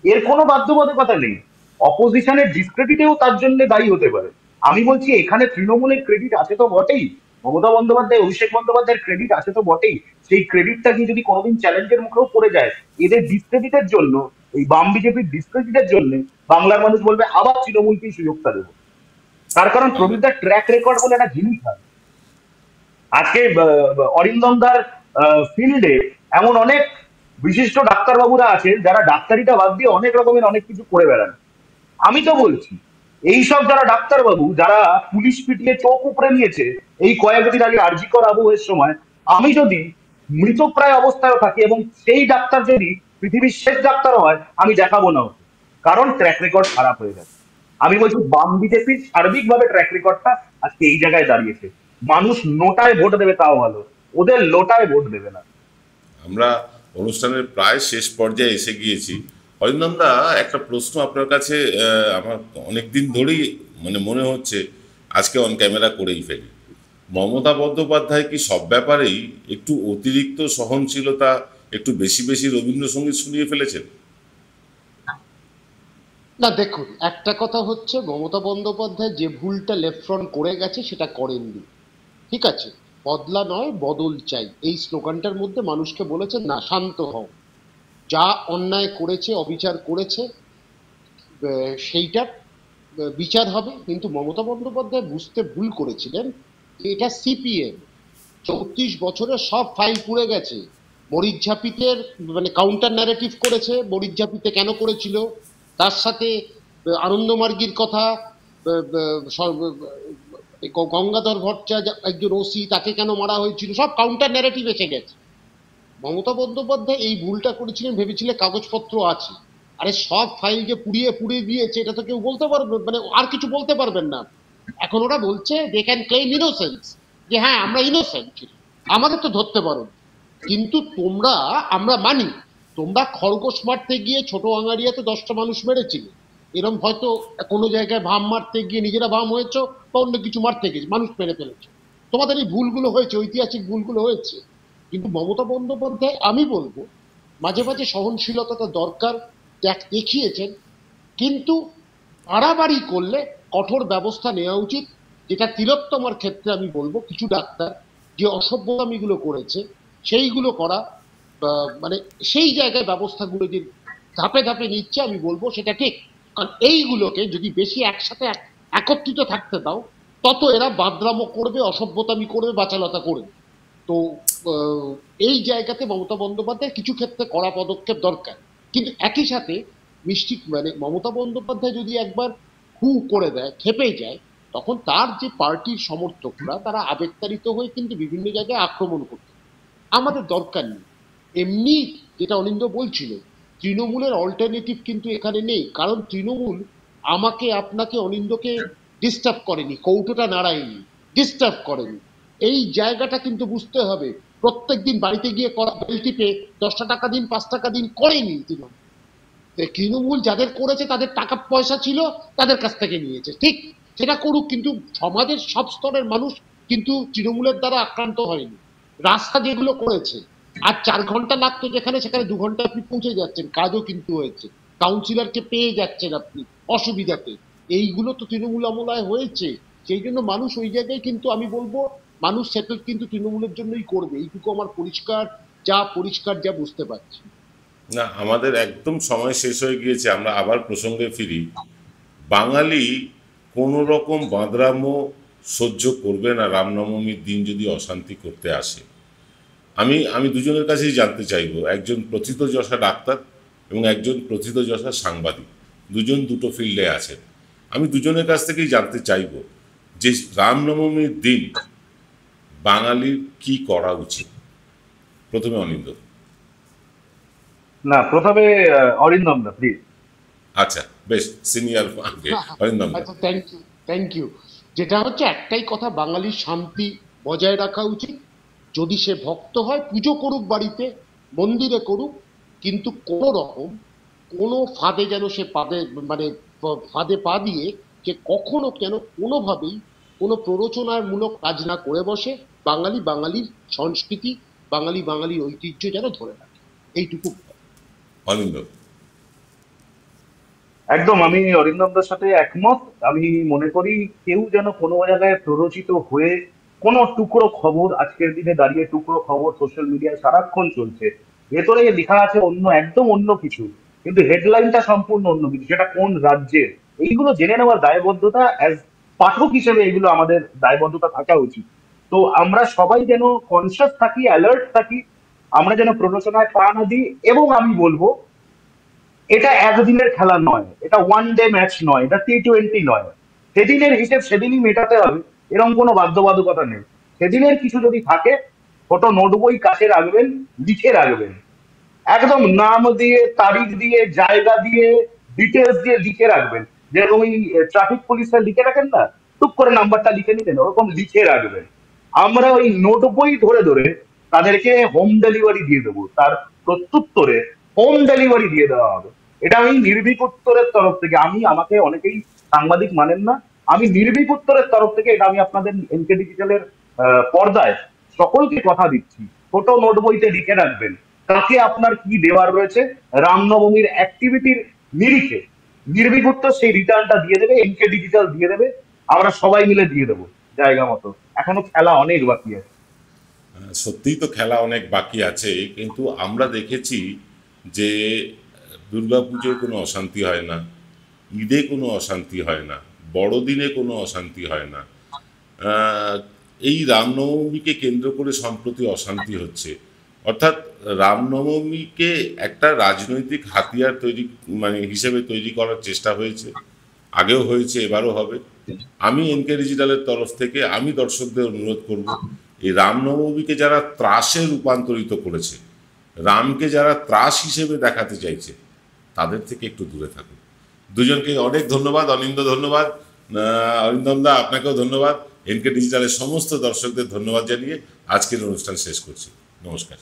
এর কোনো বাধ্যবাধকতা নেই। অপোজিশনের ডিসক্রেডিটেও তার জন্য দায়ী হতে পারে। আমি বলছি এখানে তৃণমূলের ক্রেডিট আছে তো বটেই, মমতা বন্দ্যোপাধ্যায়, অভিষেক বন্দ্যোপাধ্যায়ের ক্রেডিট আছে তো বটেই। সেই ক্রেডিটটা কি যদি কোনোদিন চ্যালেঞ্জের মুখেও পড়ে যায়, এদের ডিসক্রেডিটের জন্য এই বাম বিজেপির ডিসক্রেডিটের জন্য বাংলার মানুষ বলবে আবার তৃণমূলকেই সুযোগটা দেবো। তার কারণ আমরা প্রবীরদার ট্র্যাক রেকর্ড বলে একটা জিনিস হয়। আজকে অরিন্দম দার ফিল্ডে এমন অনেক বিশিষ্ট ডাক্তারবাবুরা আছেন যারা ডাক্তারিটা বাদ দিয়ে অনেক রকমের অনেক কিছু করে বেড়ান। আমি তো বলছি এইসব যারা ডাক্তারবাবু যারা পুলিশ পিটিয়ে চোখ উপড়ে নিয়েছে এই কয়েকদিন আগে আরজিকর আবহের সময়, আমি যদি মৃতপ্রায় অবস্থায় থাকি এবং সেই ডাক্তার যদি পৃথিবীর শেষ ডাক্তার হয় আমি দেখাবো না ওকে, কারণ ট্র্যাক রেকর্ড খারাপ হয়ে গেছে। আমি বলছি বাম বিজেপির সার্বিকভাবে ট্র্যাক রেকর্ডটা আজকে এই জায়গায় দাঁড়িয়েছে। মানুষ নোটায় ভোট দেবে তাও ভালো, ওদের লোটায় ভোট দেবে না। আমরা অনুষ্ঠানের প্রায় শেষ পর্যায়ে এসে গিয়েছি। অরিন্দম দা, একটা প্রশ্ন আপনার কাছে আমার অনেক দিন ধরেই মানে মনে হচ্ছে, আজকে অন ক্যামেরা করেই ফেলি। মমতা বন্দ্যোপাধ্যায় কি সব ব্যাপারেই একটু অতিরিক্ত সহনশীলতা, একটু বেশি বেশি রবীন্দ্রসঙ্গীত শুনিয়ে ফেলেছেন? না দেখুন, একটা কথা হচ্ছে মমতা বন্দ্যোপাধ্যায় যে ভুলটা লেফট ফ্রন্ট করে গেছে সেটা করেননি, ঠিক আছে? বদলা নয় বদল চাই, এই স্লোগানটার মধ্যে মানুষকে বলেছেন না শান্ত হও, যা অন্যায় করেছে অবিচার করেছে সেইটার বিচার হবে। কিন্তু মমতা বন্দ্যোপাধ্যায় বুঝতে ভুল করেছিলেন যে এটা সিপিএম, 34 বছরে সব ফাইল পুড়ে গেছে। মরিচঝাপিতের মানে কাউন্টার ন্যারেটিভ করেছে, মরিচঝাপিতে কেন করেছিল, তার সাথে আনন্দমার্গীর কথা, গঙ্গাধর ভট্টাচার্য একজন ওসি, তাকে কেন মারা হয়েছিল, সব কাউন্টার ন্যারেটিভ এসে গেছে। মমতা বন্দ্যোপাধ্যায় এই ভুলটা করেছিলেন, ভেবেছিলেন কাগজপত্র আছে। আরে সব ফাইল যে পুড়িয়ে পুড়িয়ে দিয়েছে এটা তো কেউ বলতে পারবে, মানে আর কিছু বলতে পারবেন না। এখন ওরা বলছে দে ক্যান ক্লেম ইনোসেন্স, যে হ্যাঁ আমরা ইনোসেন্ট, আমাদের তো ধরতে পারো। কিন্তু তোমরা, আমরা মানি তোমরা খরগোশ মারতে গিয়ে ছোট আঙারিয়াতে 10টা মানুষ মেরেছিলে, এরকম হয়তো কোনো জায়গায় ভাম মারতে গিয়ে নিজেরা ভাম হয়েছো বা অন্য কিছু মারতে গেছে মানুষ মেরে ফেলেছো, তোমাদের এই ভুলগুলো হয়েছে, ঐতিহাসিক ভুলগুলো হয়েছে। কিন্তু মমতা বন্দ্যোপাধ্যায় আমি বলবো মাঝে মাঝে সহনশীলতাটা দরকার, দেখিয়েছেন। কিন্তু বাড়াবাড়ি করলে কঠোর ব্যবস্থা নেওয়া উচিত। যেটা তিলোত্তমার ক্ষেত্রে আমি বলবো কিছু ডাক্তার যে অসভ্যতামিগুলো করেছে সেইগুলো করা, মানে সেই জায়গায় ব্যবস্থাগুলো যে ধাপে ধাপে নিচ্ছে আমি বলবো সেটা ঠিক। কারণ এইগুলোকে যদি বেশি একসাথে একত্রিত থাকতে দাও তত এরা বাদরামো করবে, অসভ্যতামি করবে, বাচালতা করবে। তো এই জায়গাতে মমতা বন্দ্যোপাধ্যায় কিছু ক্ষেত্রে কড়া পদক্ষেপ দরকার। কিন্তু একই সাথে মিষ্টি মানে মমতা বন্দ্যোপাধ্যায় যদি একবার হু করে দেয়, খেপে যায়, তখন তার যে পার্টির সমর্থকরা তারা আবেগতাড়িত হয়ে কিন্তু বিভিন্ন জায়গায় আক্রমণ করতে, আমাদের দরকার নেই। এমনি যেটা অনিন্দ বলছিল, তৃণমূলের অল্টারনেটিভ কিন্তু এখানে নেই। কারণ তৃণমূল আমাকে আপনাকে অনিন্দকে ডিস্টার্ব করেনি, কৌটোটা নাড়ায়নি, ডিস্টার্ব করেনি। এই জায়গাটা কিন্তু বুঝতে হবে। প্রত্যেক দিন বাড়িতে গিয়ে বেল টিপে 10টা টাকা দিন 5 টাকা দিন করেনি তৃণমূল। তৃণমূল যাদের করেছে তাদের টাকা পয়সা ছিল, তাদের কাছ থেকে নিয়েছে, ঠিক সেটা করুক। কিন্তু সমাজের সব স্তরের মানুষ কিন্তু তৃণমূলের দ্বারা আক্রান্ত হয়নি। রাস্তা যেগুলো করেছে, আর 4 ঘন্টা লাগতো যেখানে সেখানে 2 ঘন্টা আপনি পৌঁছে যাচ্ছেন, কাজও কিন্তু হয়েছে, কাউন্সিলরকে পেয়ে যাচ্ছেন আপনি অসুবিধাতে। এইগুলো তো তৃণমূল আমলায় হয়েছে। সেই জন্য মানুষ ওই জায়গায় কিন্তু আমি বলবো মানুষ সেটেল কিন্তু তৃণমূলের জন্যই করবে, এইটুকু আমার পরিষ্কার, যা বুঝতে পারছি। না, আমাদের একদম সময় শেষ হয়ে গিয়েছে, আমরা আবার প্রসঙ্গে ফিরি। বাঙালি কোনো রকম বাঁদরামো সহ্য করবে না রামনবমীর দিন যদি অশান্তি করতে আসে। আমি দুজনের কাছেই জানতে চাইব, একজন প্রথিতযশা ডাক্তার এবং একজন প্রথিতযশা সাংবাদিক, দুজন দুটো ফিল্ডে আছেন। আমি দুজনের কাছ থেকেই জানতে চাইব যে রামনবমীর দিন বাঙালির কি করা উচিত। প্রথমে অনিন্দ। না, প্রথমে অরিন্দম দা প্লিজ। আচ্ছা, বেশ, সিনিয়র আগে অরিন্দম। আচ্ছা, থ্যাংক ইউ, থ্যাংক ইউ। যেটা হচ্ছে একটাই কথা, বাঙালির শান্তি বজায় রাখা উচিত। যদি সে ভক্ত হয় পুজো করুক, বাড়িতে মন্দিরে করুক, কিন্তু কোন রকম কোনো ফাঁদে যেন সে মানে ফাঁদে পা দিয়ে যে কখনো কেন কোনোভাবেই কোনো প্ররোচনামূলক কাজ না করে বসে। বাঙালি বাঙালির সংস্কৃতি, বাঙালি বাঙালির ঐতিহ্য যেন ধরে রাখে, এইটুকু। অনিন্দ। একদম আমি অরিন্দমদার সাথে একমত। আমি মনে করি কেউ যেন কোনো জায়গায় প্ররোচিত হয়ে কোনো টুকরো খবর, আজকের দিনে দাঁড়িয়ে টুকরো খবর সোশ্যাল মিডিয়ায় সারাক্ষণ চলছে, ভেতরে লেখা আছে অন্য একদম অন্য কিছু, কিন্তু হেডলাইনটা সম্পূর্ণ অন্য কিছু, সেটা কোন রাজ্যের, এইগুলো জেনে নেওয়ার দায়বদ্ধতা অ্যাজ পাঠক হিসেবে এগুলো আমাদের দায়বদ্ধতা থাকা উচিত। তো আমরা সবাই যেন কনসিয়াস থাকি, অ্যালার্ট থাকি, আমরা যেন প্ররোচনায় পা না দিই। এবং আমি বলবো এটা একদিনের খেলা নয়, এটা ওয়ান ডে ম্যাচ নয়, এটা T20 নয়। সেদিনের হিসেব সেদিনই মেটাতে হবে, এরকম কোনো বাধ্যবাধকতা নেই। সেদিনের কিছু যদি থাকে, ছোট নোট বই কাছে রাখবেন, লিখে রাখবেন, একদম নাম দিয়ে, তারিখ দিয়ে, জায়গা দিয়ে, ডিটেলস দিয়ে লিখে রাখবেন। যেরকম এই ট্রাফিক পুলিশরা লিখে রাখেন না, টুক করে নাম্বারটা লিখে নিলেন, ওরকম লিখে রাখবেন। আমরা ওই নোট বই ধরে ধরে তাদেরকে হোম ডেলিভারি দিয়ে দেবো, তার প্রত্যুত্তরে হোম ডেলিভারি দিয়ে দেওয়া হবে। এটা আমি নির্ভীক উত্তরের তরফ থেকে, আমাকে অনেকেই সাংবাদিক মানেন না, আমি নির্ভীক উত্তরের তরফ থেকে এটা আমি আপনাদের এনকে ডিজিটালের পর্দায় সকলকে কথা দিচ্ছি। ছোট নোট বইতে লিখে রাখবেন কাকে আপনার কি দেওয়ার রয়েছে, রামনবমীর অ্যাক্টিভিটির নিরিখে নির্ভীক উত্তর সেই রিটার্নটা দিয়ে দেবে, এনকে ডিজিটাল দিয়ে দেবে, আমরা সবাই মিলে দিয়ে দেবো জায়গা মতো। এখনো খেলা অনেক বাকি আছে। সত্যিই তো খেলা অনেক বাকি আছে, কিন্তু আমরা দেখেছি যে দুর্গাপুজোয় কোনো অশান্তি হয় না, ঈদে কোনো অশান্তি হয় না, বড়দিনে কোনো অশান্তি হয় না। এই রামনবমীকে কেন্দ্র করে সম্প্রতি অশান্তি হচ্ছে। অর্থাৎ রামনবমীকে একটা রাজনৈতিক হাতিয়ার হিসেবে তৈরি করার চেষ্টা হয়েছে, আগেও হয়েছে, এবারও হবে। আমি এনকে ডিজিটালের তরফ থেকে আমি দর্শকদের অনুরোধ করব, এই রামনবমীকে যারা ত্রাসে রূপান্তরিত করেছে, রামকে যারা ত্রাস হিসেবে দেখাতে চাইছে, তাদের থেকে একটু দূরে থাকুন। দুজনকে অনেক ধন্যবাদ। অনিন্দ ধন্যবাদ, অরিন্দম দা আপনাকেও ধন্যবাদ, এনকে ডিজিটালের সমস্ত দর্শকদের ধন্যবাদ জানিয়ে আজকের অনুষ্ঠান শেষ করছি। নমস্কার।